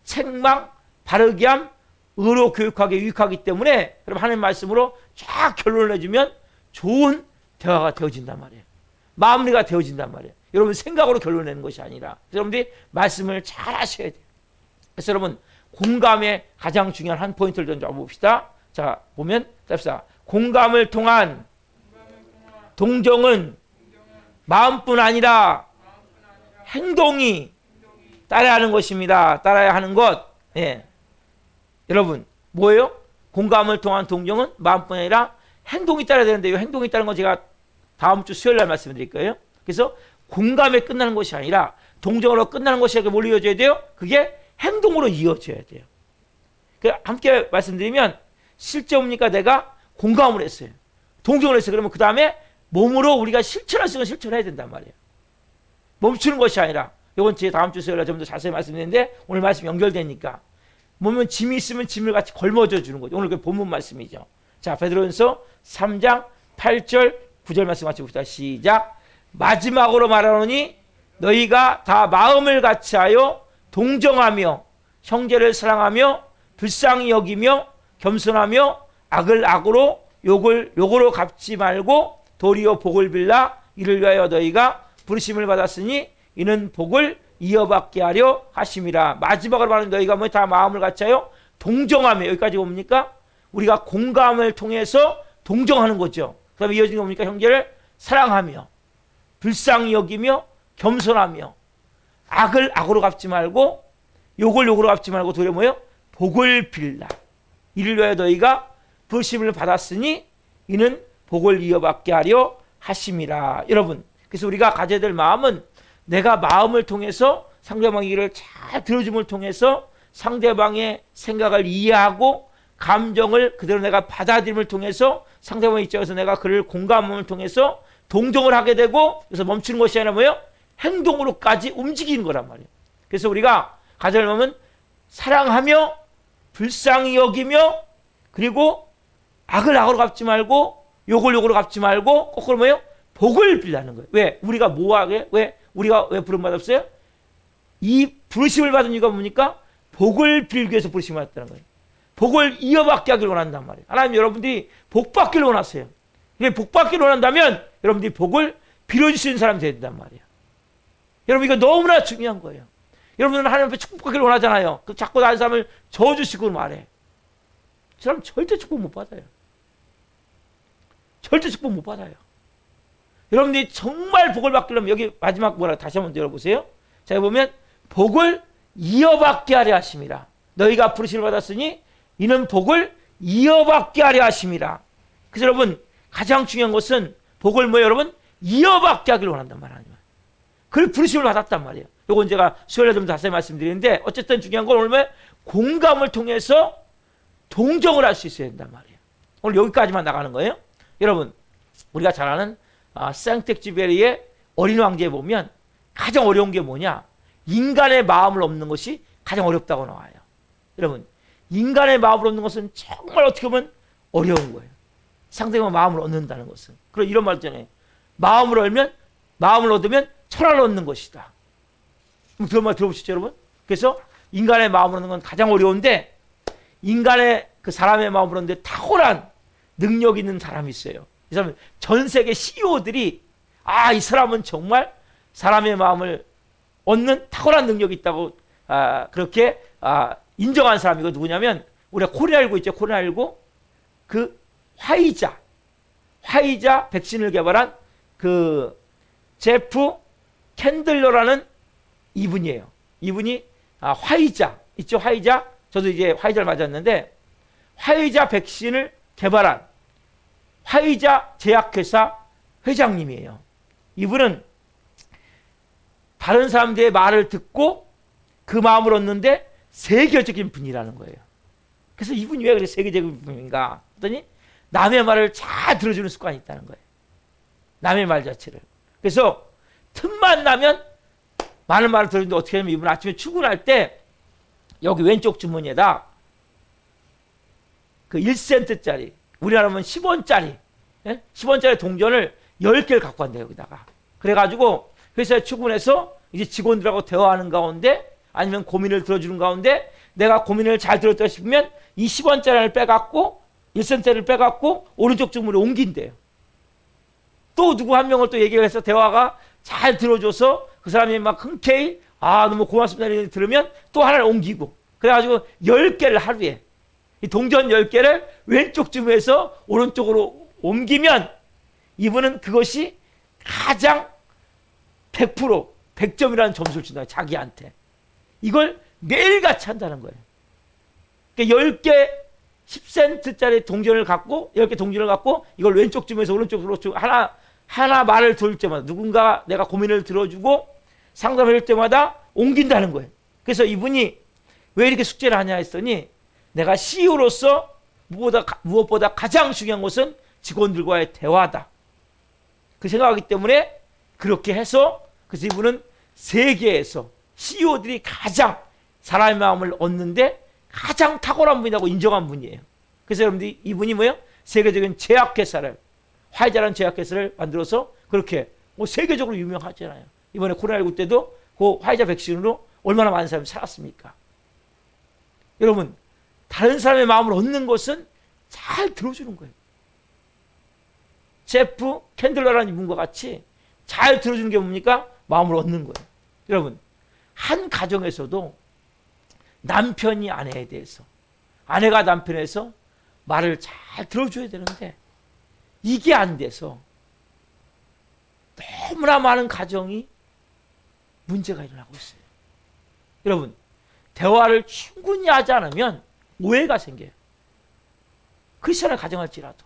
책망, 바르게 함, 의로 교육하기에 유익하기 때문에 여러분 하나님의 말씀으로 쫙 결론을 내주면 좋은 대화가 되어진단 말이에요. 마무리가 되어진단 말이에요. 여러분 생각으로 결론을 내는 것이 아니라 여러분들이 말씀을 잘 하셔야 돼요. 그래서 여러분 공감의 가장 중요한 한 포인트를 좀 봅시다. 자, 보면 답시다. 공감을 통한 동정은 마음뿐 아니라 행동이 따라야 하는 것입니다. 따라야 하는 것. 예. 여러분 뭐예요? 공감을 통한 동정은 마음뿐 아니라 행동이 따라야 되는데 이 행동이 따르는 건 제가 다음 주 수요일 날 말씀드릴 거예요. 그래서 공감에 끝나는 것이 아니라 동정으로 끝나는 것이 뭘 이어져야 돼요? 그게 행동으로 이어져야 돼요. 함께 말씀드리면 실제 뭡니까? 내가 공감을 했어요. 동정을 했어요. 그러면 그 다음에 몸으로 우리가 실천할 수 있는 실천을 해야 된단 말이에요. 멈추는 것이 아니라 이건 제 다음 주 수요일 날 좀 더 자세히 말씀드리는데 오늘 말씀 연결되니까 몸에 짐이 있으면 짐을 같이 걸머져 주는 거죠. 오늘 그 본문 말씀이죠. 자, 베드로전서 3장 8절 9절 말씀 같이 봅시다. 시작. 마지막으로 말하노니 너희가 다 마음을 같이하여 동정하며 형제를 사랑하며 불쌍히 여기며 겸손하며 악을 악으로 욕을 욕으로 갚지 말고 도리어 복을 빌라. 이를 위하여 너희가 부르심을 받았으니 이는 복을 이어받게 하려 하심이라. 마지막으로 말하는 너희가 뭐 다 마음을 같이하여 동정하며. 여기까지 뭡니까? 우리가 공감을 통해서 동정하는 거죠. 그 다음에 이어지는 게 뭡니까? 형제를 사랑하며 불쌍히 여기며 겸손하며 악을 악으로 갚지 말고 욕을 욕으로 갚지 말고 도리어 뭐예요? 복을 빌라. 이를 위하여 너희가 부르심을 받았으니 이는 복을 이어받게 하려 하심이라. 여러분, 그래서 우리가 가져야 될 마음은 내가 마음을 통해서 상대방의 얘기를 잘 들어줌을 통해서 상대방의 생각을 이해하고 감정을 그대로 내가 받아들임을 통해서 상대방의 입장에서 내가 그를 공감함을 통해서 동정을 하게 되고 그래서 멈추는 것이 아니라 뭐예요? 행동으로까지 움직이는 거란 말이에요. 그래서 우리가 가져야 할 마음은 사랑하며 불쌍히 여기며 그리고 악을 악으로 갚지 말고 욕을 욕으로 갚지 말고 거꾸로 뭐예요? 복을 빌라는 거예요. 왜? 우리가 뭐하게? 왜? 우리가 왜 부름받았어요? 이 부르심을 받은 이유가 뭡니까? 복을 빌기 위해서 부르심을 받았다는 거예요. 복을 이어받게 하길 원한단 말이에요. 하나님 여러분들이 복 받기를 원하세요. 복 받기를 원한다면 여러분들이 복을 빌어줄 수 있는 사람이 돼야 된단 말이에요. 여러분 이거 너무나 중요한 거예요. 여러분은 하나님 앞에 축복받기를 원하잖아요. 그 자꾸 다른 사람을 저어주시고 말해. 그 사람 절대 축복 못 받아요. 절대 축복 못 받아요. 여러분들이 정말 복을 받기려면 여기 마지막 뭐라 다시 한번 들어보세요. 자, 여기 보면 복을 이어받게 하려 하심이라. 너희가 부르심을 받았으니 이는 복을 이어받게 하려 하심이라. 그래서 여러분 가장 중요한 것은 복을 뭐예요, 여러분? 이어받게 하기를 원한단 말이에요. 그걸 부르심을 받았단 말이에요. 이건 제가 수요일에 좀 자세히 말씀드리는데 어쨌든 중요한 건 오늘 공감을 통해서 동정을 할 수 있어야 된단 말이에요. 오늘 여기까지만 나가는 거예요. 여러분 우리가 잘 아는 생텍쥐베리의 어린 왕자에 보면 가장 어려운 게 뭐냐? 인간의 마음을 얻는 것이 가장 어렵다고 나와요. 여러분 인간의 마음을 얻는 것은 정말 어떻게 보면 어려운 거예요. 상대방 마음을 얻는다는 것은. 그리고 이런 말 있잖아요. 마음을 얻으면 천하를 얻는 것이다. 그런 말 들어보시죠, 여러분? 그래서 인간의 마음을 얻는 건 가장 어려운데, 인간의 그 사람의 마음을 얻는데 탁월한 능력 있는 사람이 있어요. 이 사람은 전 세계 CEO들이 이 사람은 정말 사람의 마음을 얻는 탁월한 능력이 있다고 그렇게 인정한 사람이고, 누구냐면 우리가 코로나19 있죠. 코로나19 그 화이자 백신을 개발한 그 제프 캔들러라는 이분이에요. 이분이 화이자 있죠. 화이자, 저도 이제 화이자를 맞았는데, 화이자 백신을 개발한 화이자 제약회사 회장님이에요. 이분은 다른 사람들의 말을 듣고 그 마음을 얻는데 세계적인 분이라는 거예요. 그래서 이분이 왜 그렇게 세계적인 분인가 했더니 남의 말을 잘 들어주는 습관이 있다는 거예요. 남의 말 자체를. 그래서 틈만 나면 많은 말을 들었는데, 어떻게 하면 이분 아침에 출근할 때 여기 왼쪽 주머니에다 그 1센트짜리, 우리나라면 10원짜리 10원짜리 동전을 10개를 갖고 간대요. 여기다가. 그래가지고 회사에 출근해서 이제 직원들하고 대화하는 가운데, 아니면 고민을 들어주는 가운데 내가 고민을 잘 들었다 싶으면 이 10원짜리를 빼갖고 1센트를 빼갖고 오른쪽 주머니에 옮긴대요. 또 누구 한 명을 또 얘기를 해서 대화가 잘 들어줘서 그 사람이 막 흔쾌히 너무 고맙습니다 이렇게 들으면 또 하나를 옮기고, 그래가지고 10개를 하루에 이 동전 10개를 왼쪽 주머니에서 오른쪽으로 옮기면 이분은 그것이 가장 100% 100점이라는 점수를 준다. 자기한테. 이걸 매일같이 한다는 거예요. 그러니까 10개 10센트짜리 동전을 갖고 10개 동전을 갖고 이걸 왼쪽 주머니에서 오른쪽으로 하나 말을 들을 때마다, 누군가 내가 고민을 들어주고 상담을 할 때마다 옮긴다는 거예요. 그래서 이분이 왜 이렇게 숙제를 하냐 했더니, 내가 CEO로서 무엇보다 가장 중요한 것은 직원들과의 대화다. 그 생각하기 때문에 그렇게 해서, 그래서 이분은 세계에서 CEO들이 가장 사람의 마음을 얻는데 가장 탁월한 분이라고 인정한 분이에요. 그래서 여러분들이 이분이 뭐예요? 세계적인 제약회사를, 화이자라는 제약회사를 만들어서 그렇게 세계적으로 유명하잖아요. 이번에 코로나19 때도 그 화이자 백신으로 얼마나 많은 사람이 살았습니까? 여러분, 다른 사람의 마음을 얻는 것은 잘 들어주는 거예요. 제프 캔들러라는 이분과 같이 잘 들어주는 게 뭡니까? 마음을 얻는 거예요. 여러분, 한 가정에서도 남편이 아내에 대해서, 아내가 남편에서 말을 잘 들어줘야 되는데 이게 안 돼서 너무나 많은 가정이 문제가 일어나고 있어요. 여러분, 대화를 충분히 하지 않으면 오해가 생겨요. 크리스천을 가정할지라도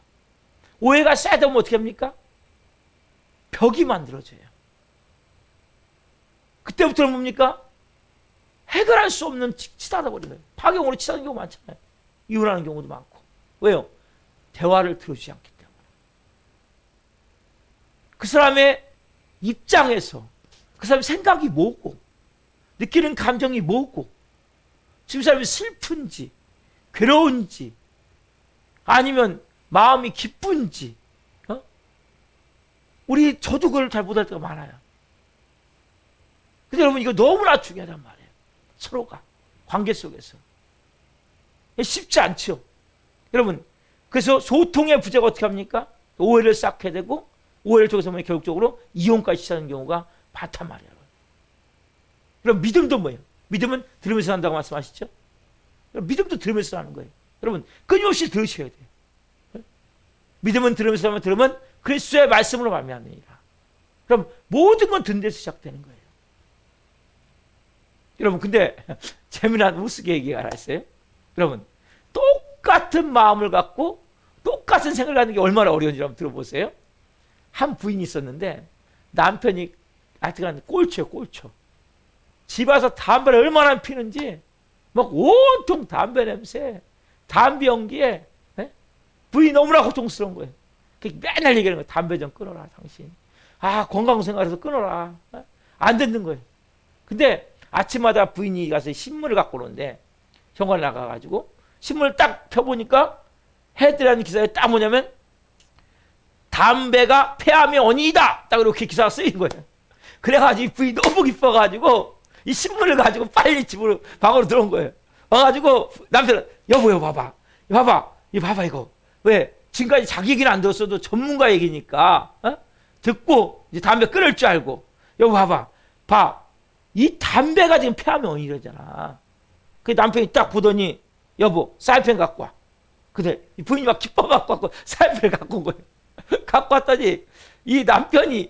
오해가 쌓이면 어떻게 합니까? 벽이 만들어져요. 그때부터는 뭡니까? 해결할 수 없는 치닫아 버리는 거예요. 파경으로 치닫는 경우 많잖아요. 이혼하는 경우도 많고. 왜요? 대화를 들어주지 않기 때문에. 그 사람의 입장에서 그 사람의 생각이 뭐고, 느끼는 감정이 뭐고, 지금 사람이 슬픈지 괴로운지 아니면 마음이 기쁜지, 저도 그걸 잘 못할 때가 많아요. 근데 여러분, 이거 너무나 중요하단 말이에요. 서로가 관계 속에서 쉽지 않죠. 여러분, 그래서 소통의 부재가 어떻게 합니까? 오해를 쌓게 되고, 오해를 통해서 결국적으로 이혼까지 시작하는 경우가 많단 말이에요. 그럼 믿음도 뭐예요? 믿음은 들으면서 한다고 말씀하시죠? 믿음도 들으면서 하는 거예요. 여러분, 끊임없이 들으셔야 돼요. 믿음은 들으면서 하면, 들으면 그리스도의 말씀으로 말미암으리라. 그럼 모든 건 듣는 데서 시작되는 거예요. 여러분, 근데 재미난 우스개 얘기가 하나 있어요. 여러분, 똑같은 마음을 갖고 똑같은 생각을 하는 게 얼마나 어려운지 한번 들어보세요. 한 부인이 있었는데 남편이 하여튼 꼴초예요, 꼴초. 집 와서 담배를 얼마나 피는지 막 온통 담배 냄새, 담배 연기에 부인이 너무나 고통스러운 거예요. 맨날 얘기하는 거예요. 담배 좀 끊어라, 당신. 건강 생각해서 끊어라. 안 듣는 거예요. 근데 아침마다 부인이 가서 신문을 갖고 오는데, 현관에 나가가지고 신문을 딱 펴보니까 헤드라는 기사에 딱 뭐냐면, 담배가 폐암의 원인이다. 딱 이렇게 기사가 쓰인 거예요. 그래가지고 부인이 너무 기뻐가지고 이 신문을 가지고 빨리 집으로 방으로 들어온 거예요. 와가지고 남편은 여보 봐봐. 이거 왜 지금까지 자기 얘기는 안 들었어도 전문가 얘기니까 듣고 이제 담배 끊을 줄 알고 여보 봐. 이 담배가 지금 폐암의 원인이잖아. 그 남편이 딱 보더니 여보 사이펜 갖고 와. 근데 이 부인이 막 기뻐 갖고 왔고 사이펜을 갖고 온 거예요. 갖고 왔더니 이 남편이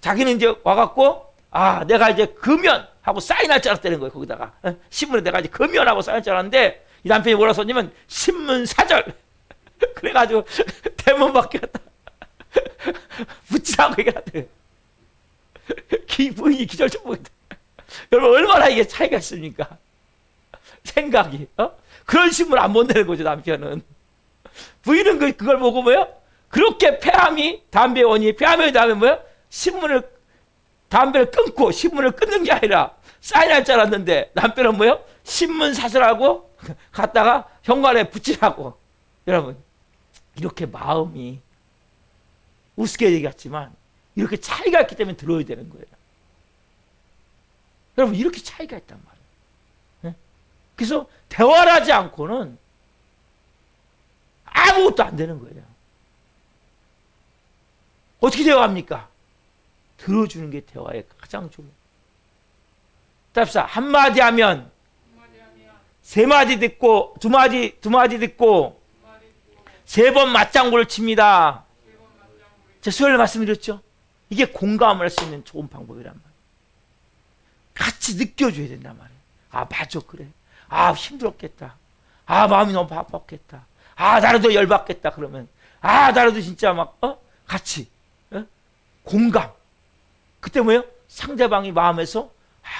자기는 이제 와갖고 내가 이제 금연하고 사인할 줄 알았다는 거예요. 거기다가 신문에 내가 이제 금연하고 사인할 줄 알았는데 이 남편이 뭐라 썼냐면 신문 사절. 그래가지고 대문 밖에 갔다 붙이라고 얘기하더래요. 부인이 기절초보겠다. 여러분 얼마나 이게 차이가 있습니까? 생각이 그런 신문 안 본다는 거죠. 남편은 부인은 그걸 보고 뭐요? 그렇게 폐암이 담배 원인이 폐암의 다음에 뭐요? 담배를 끊고 신문을 끊는 게 아니라 사인할 줄 알았는데 남편은 뭐요? 신문 사설하고 갖다가 현관에 붙이라고. 여러분 이렇게 마음이 우습게 얘기했지만 이렇게 차이가 있기 때문에 들어야 되는 거예요. 여러분 이렇게 차이가 있단 말이에요. 그래서 대화를 하지 않고는 아무것도 안 되는 거예요. 어떻게 대화합니까? 들어주는 게 대화의 가장 좋은. 답사 한마디 하면 세 마디 듣고 두 마디 듣고 세 번 맞장구를 칩니다. 제가 수요일에 말씀드렸죠. 이게 공감을 할 수 있는 좋은 방법이란 말이에요. 같이 느껴줘야 된단 말이에요. 맞아 그래. 힘들었겠다. 마음이 너무 바빴겠다. 나라도 열받겠다. 그러면 나라도 진짜 막 같이 공감. 그때 뭐예요? 상대방이 마음에서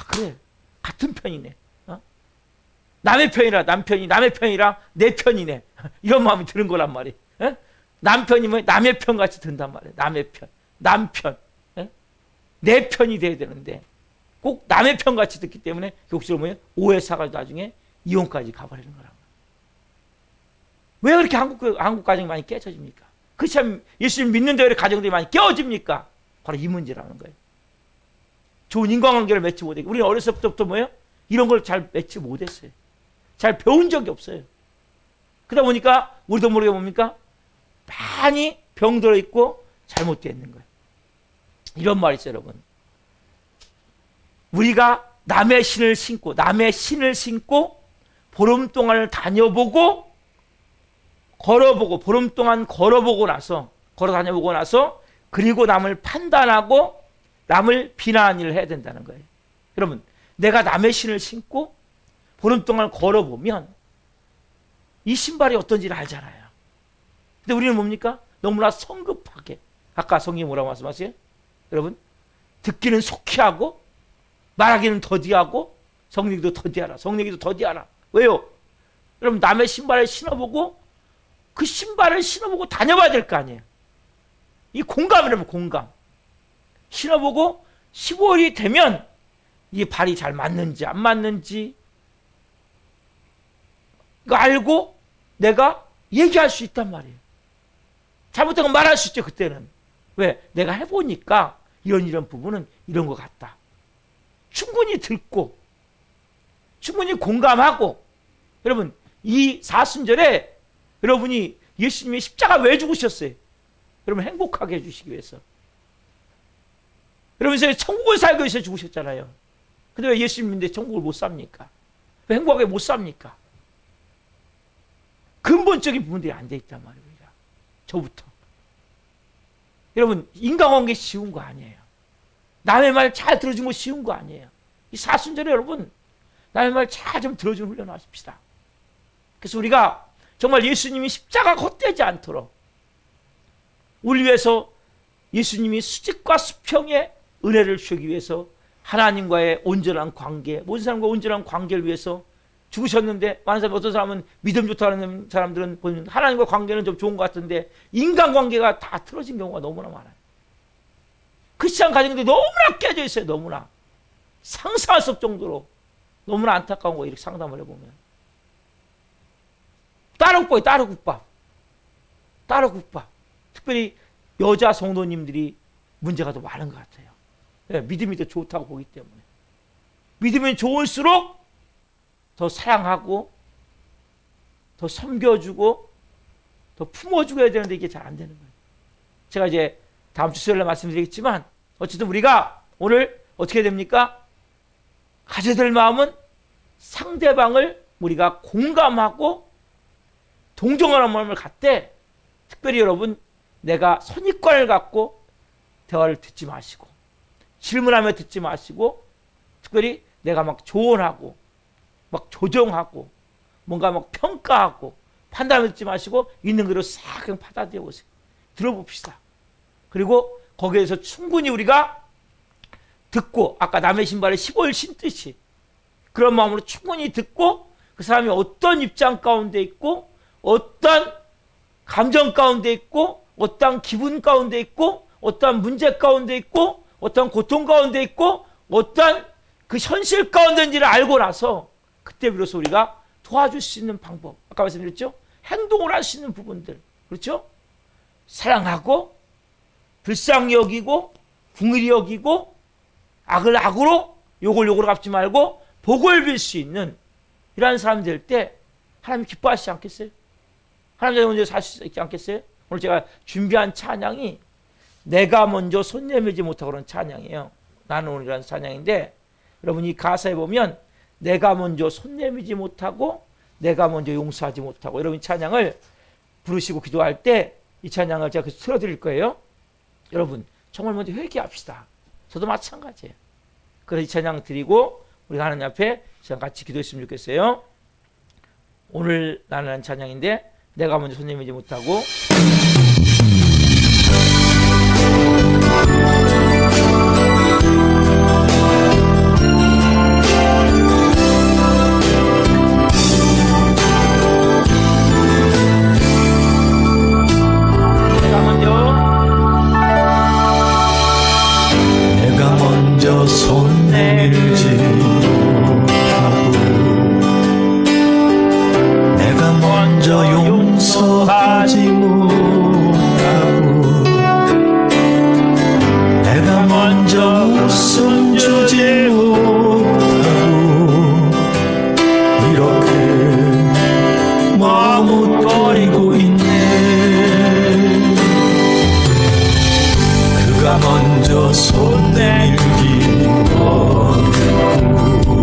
그래 같은 편이네. 남의 편이라 남의 편이라 내 편이네. 이런 마음이 드는 거란 말이에요. 남편이 뭐 남의 편 같이 든단 말이에요. 남의 편, 남편, 내 편이 돼야 되는데 꼭 남의 편 같이 듣기 때문에 결국적으로 뭐예요? 오해 사가지고 나중에 이혼까지 가버리는 거란 말이에요. 왜 그렇게 한국 가정이 많이 깨져집니까? 그렇지 않으면 예수님 믿는데 왜 가정들이 많이 깨어집니까? 바로 이 문제라는 거예요. 좋은 인간관계를 맺지 못하고 우리는 어렸을 때부터 뭐예요? 이런 걸 잘 맺지 못했어요. 잘 배운 적이 없어요. 그러다 보니까 우리도 모르게 뭡니까? 많이 병들어 있고 잘못되어 있는 거예요. 이런 말이 있어요, 여러분. 우리가 남의 신을 신고 보름 동안을 다녀보고 걸어보고 보름 동안 걸어 다녀보고 나서 그리고 남을 판단하고 남을 비난하는 일을 해야 된다는 거예요. 여러분 내가 남의 신을 신고 보름 동안 걸어보면 이 신발이 어떤지를 알잖아요. 근데 우리는 뭡니까? 너무나 성급하게 아까 성경이 뭐라고 말씀하세요? 여러분 듣기는 속히 하고 말하기는 더디하고 성내기도 더디하라. 왜요? 여러분 남의 신발을 신어보고 그 신발을 신어보고 다녀봐야 될 거 아니에요. 이 공감이라면 공감. 신어보고 15일이 되면 이 발이 잘 맞는지 안 맞는지 이거 알고 내가 얘기할 수 있단 말이에요. 잘못된 건 말할 수 있죠. 그때는. 왜? 내가 해보니까 이런 부분은 이런 것 같다. 충분히 듣고 충분히 공감하고. 여러분 이 사순절에 여러분이 예수님이 십자가 왜 죽으셨어요? 여러분 행복하게 해주시기 위해서. 여러분 이제 천국을 살기 위해서 죽으셨잖아요. 근데 왜 예수님 믿는데 천국을 못 삽니까? 왜 행복하게 못 삽니까? 근본적인 부분들이 안 돼 있단 말이에요. 저부터. 여러분 인간관계 쉬운 거 아니에요. 남의 말 잘 들어주는 거 쉬운 거 아니에요. 이 사순절에 여러분 남의 말 잘 좀 들어주는 훈련을 하십시다. 그래서 우리가 정말 예수님이 십자가 헛되지 않도록 우리 위해서 예수님이 수직과 수평의 은혜를 주기 위해서 하나님과의 온전한 관계, 모든 사람과 온전한 관계를 위해서 죽으셨는데 많은 사람, 어떤 사람은 믿음 좋다는 사람들은 보면 하나님과 관계는 좀 좋은 것 같은데 인간관계가 다 틀어진 경우가 너무나 많아요. 크리스찬 가정들이 너무나 깨져 있어요. 너무나 상상할 수 없을 정도로 너무나 안타까운 거 이렇게 상담을 해보면 따로국밥 특별히 여자 성도님들이 문제가 더 많은 것 같아요. 네, 믿음이 더 좋다고 보기 때문에. 믿으면 좋을수록 더 사랑하고 더 섬겨주고 더 품어주고 해야 되는데 이게 잘 안 되는 거예요. 제가 이제 다음 주 수요일에 말씀드리겠지만 어쨌든 우리가 오늘 어떻게 됩니까? 가져야 될 마음은 상대방을 우리가 공감하고 동정하는 마음을 갖되, 특별히 여러분, 내가 선입관을 갖고 대화를 듣지 마시고 질문하며 듣지 마시고, 특별히 내가 막 조언하고 막 조정하고 뭔가 막 평가하고 판단하며 듣지 마시고 있는 그대로 싹 그냥 받아들여 보세요. 들어봅시다. 그리고 거기에서 충분히 우리가 듣고, 아까 남의 신발에 15일 신듯이 그런 마음으로 충분히 듣고, 그 사람이 어떤 입장 가운데 있고 어떤 감정 가운데 있고 어떤 기분 가운데 있고 어떤 문제 가운데 있고 어떤 고통 가운데 있고 어떤 그 현실 가운데인지를 알고 나서 그때 비로소 우리가 도와줄 수 있는 방법, 아까 말씀드렸죠? 행동을 할 수 있는 부분들, 그렇죠? 사랑하고 불쌍히 여기고 궁일이 여기고 악을 악으로 욕을 욕으로 갚지 말고 복을 빌 수 있는 이러한 사람이 될 때 하나님 기뻐하시지 않겠어요? 하나님 먼저 살 수 있지 않겠어요? 오늘 제가 준비한 찬양이 내가 먼저 손 내밀지 못하고 그런 찬양이에요. 나는 오늘이라는 찬양인데, 여러분 이 가사에 보면 내가 먼저 손 내밀지 못하고 내가 먼저 용서하지 못하고, 여러분 이 찬양을 부르시고 기도할 때 이 찬양을 제가 계속 틀어드릴 거예요. 여러분 정말 먼저 회개합시다. 저도 마찬가지예요. 그래서 이 찬양 드리고 우리가 하나님 앞에 시간 같이 기도했으면 좋겠어요. 오늘 나는 찬양인데 내가 먼저 손 내밀지 못하고, 내가 먼저 손 내밀지 못하고 내가 먼저 용서하지 못하고 내가 먼저 웃음 주지 못하고 이렇게 머뭇거리고 있네. 그가 먼저 손 내밀기 원했고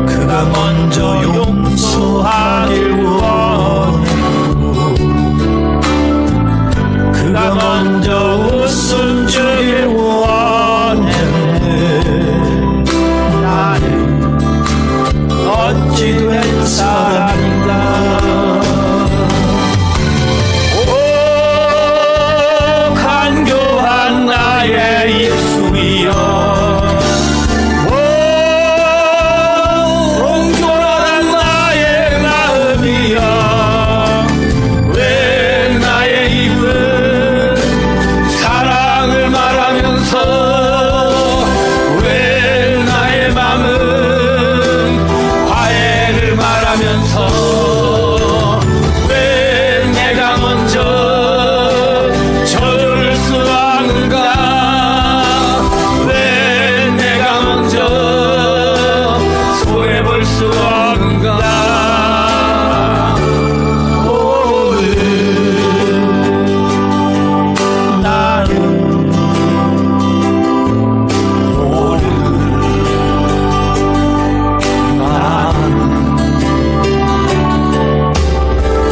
그가 먼저 용서하길 원했고 그가 먼저 웃음 주길 원했네. 나는 어찌 된 사람인가. 간교한 나의 입술이여, 옹졸한 나의 마음이여, 왜 나의 입은 사랑을 말하면서 왜 나의 맘은 화해를 말하면서 왜 내가 먼저 저주를 수하는가. 왜 내가 먼저 손해볼 수하는가. 오늘 나는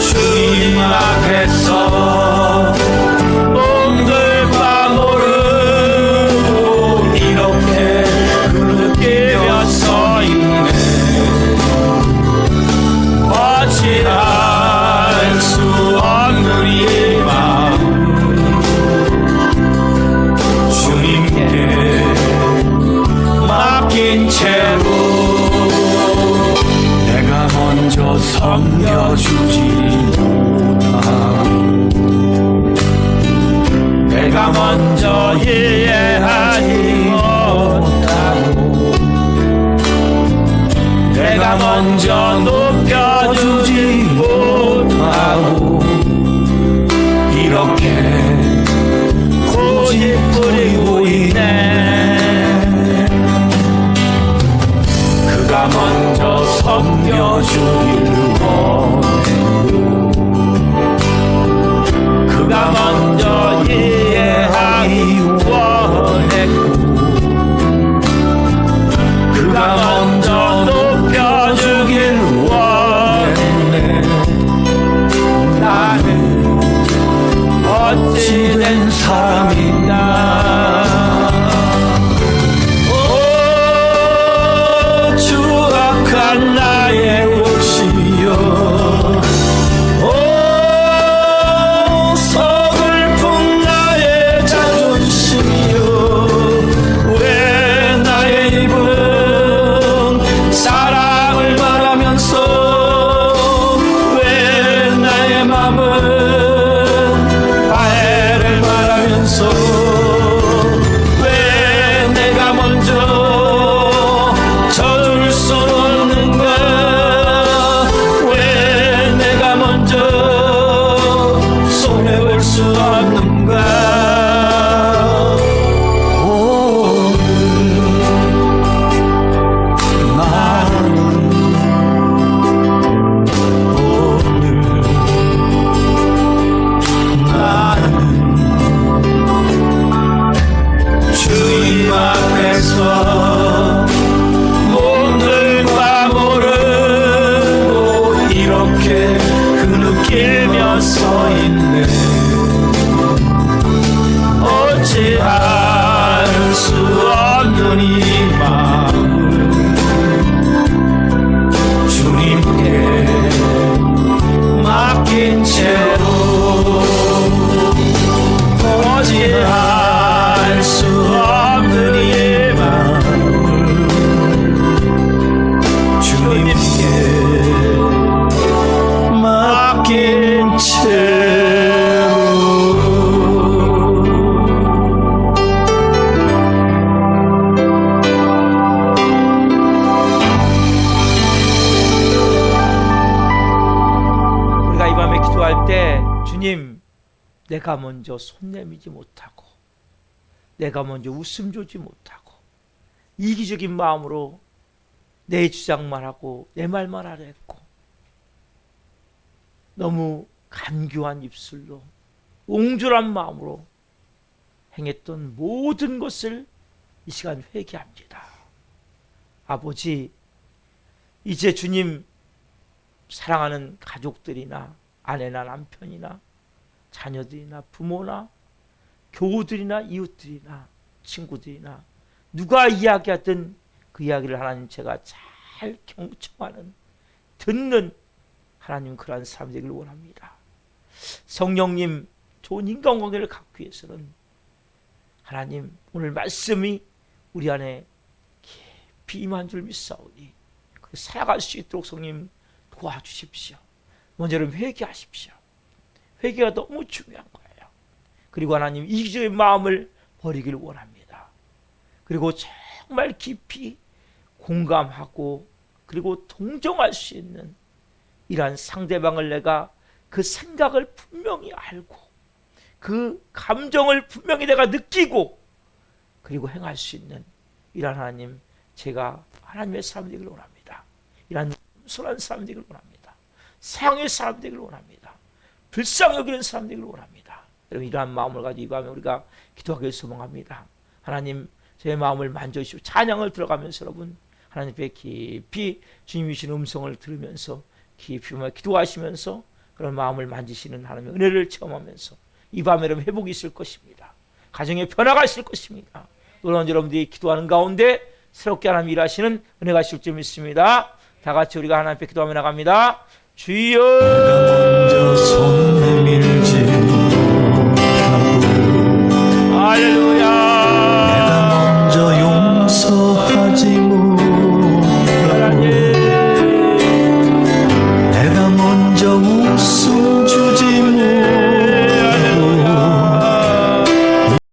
주님 앞에서 몸들 바모르고 이렇게 그르게 서 있네. 어찌할 수 없는 이 마음 주님께 맡긴 채로 내가 먼저 섬겨주지 못하고 내가 먼저 이해하지 못하고 내가 먼저 높여주지 못하고 이렇게 내가 먼저 손 내밀지 못하고, 내가 먼저 웃음 주지 못하고, 이기적인 마음으로 내 주장만 하고 내 말만 하려 했고, 너무 간교한 입술로 옹졸한 마음으로 행했던 모든 것을 이 시간 회개합니다. 아버지, 이제 주님 사랑하는 가족들이나 아내나 남편이나 자녀들이나 부모나 교우들이나 이웃들이나 친구들이나 누가 이야기하든 그 이야기를 하나님 제가 잘 경청하는, 듣는 하나님 그러한 사람이 되기를 원합니다. 성령님, 좋은 인간관계를 갖기 위해서는 하나님 오늘 말씀이 우리 안에 깊이 임한 줄 믿사오니 살아갈 수 있도록 성령 도와주십시오. 먼저 여러분 회개하십시오. 회개가 너무 중요한 거예요. 그리고 하나님 이기적인 마음을 버리길 원합니다. 그리고 정말 깊이 공감하고 그리고 동정할 수 있는 이러한 상대방을 내가 그 생각을 분명히 알고 그 감정을 분명히 내가 느끼고 그리고 행할 수 있는 이러한 하나님, 제가 하나님의 사람 되기를 원합니다. 이러한 겸손한 사람 되기를 원합니다. 사랑의 사람 되기를 원합니다. 불쌍히 여기는 사람 되기를 원합니다. 여러분, 이러한 마음을 가지고 이 밤에 우리가 기도하기를 소망합니다. 하나님, 제 마음을 만져주시고 찬양을 들어가면서 여러분 하나님 앞에 깊이 주님이 주신 음성을 들으면서 깊이 기도하시면서 그런 마음을 만지시는 하나님의 은혜를 체험하면서 이 밤에 여러분 회복이 있을 것입니다. 가정에 변화가 있을 것입니다. 놀라운 여러분들이 기도하는 가운데 새롭게 하나님 일하시는 은혜가 있을 줄 믿습니다. 다 같이 우리가 하나님 앞에 기도하며 나갑니다. 주여 내가 먼저 손 내밀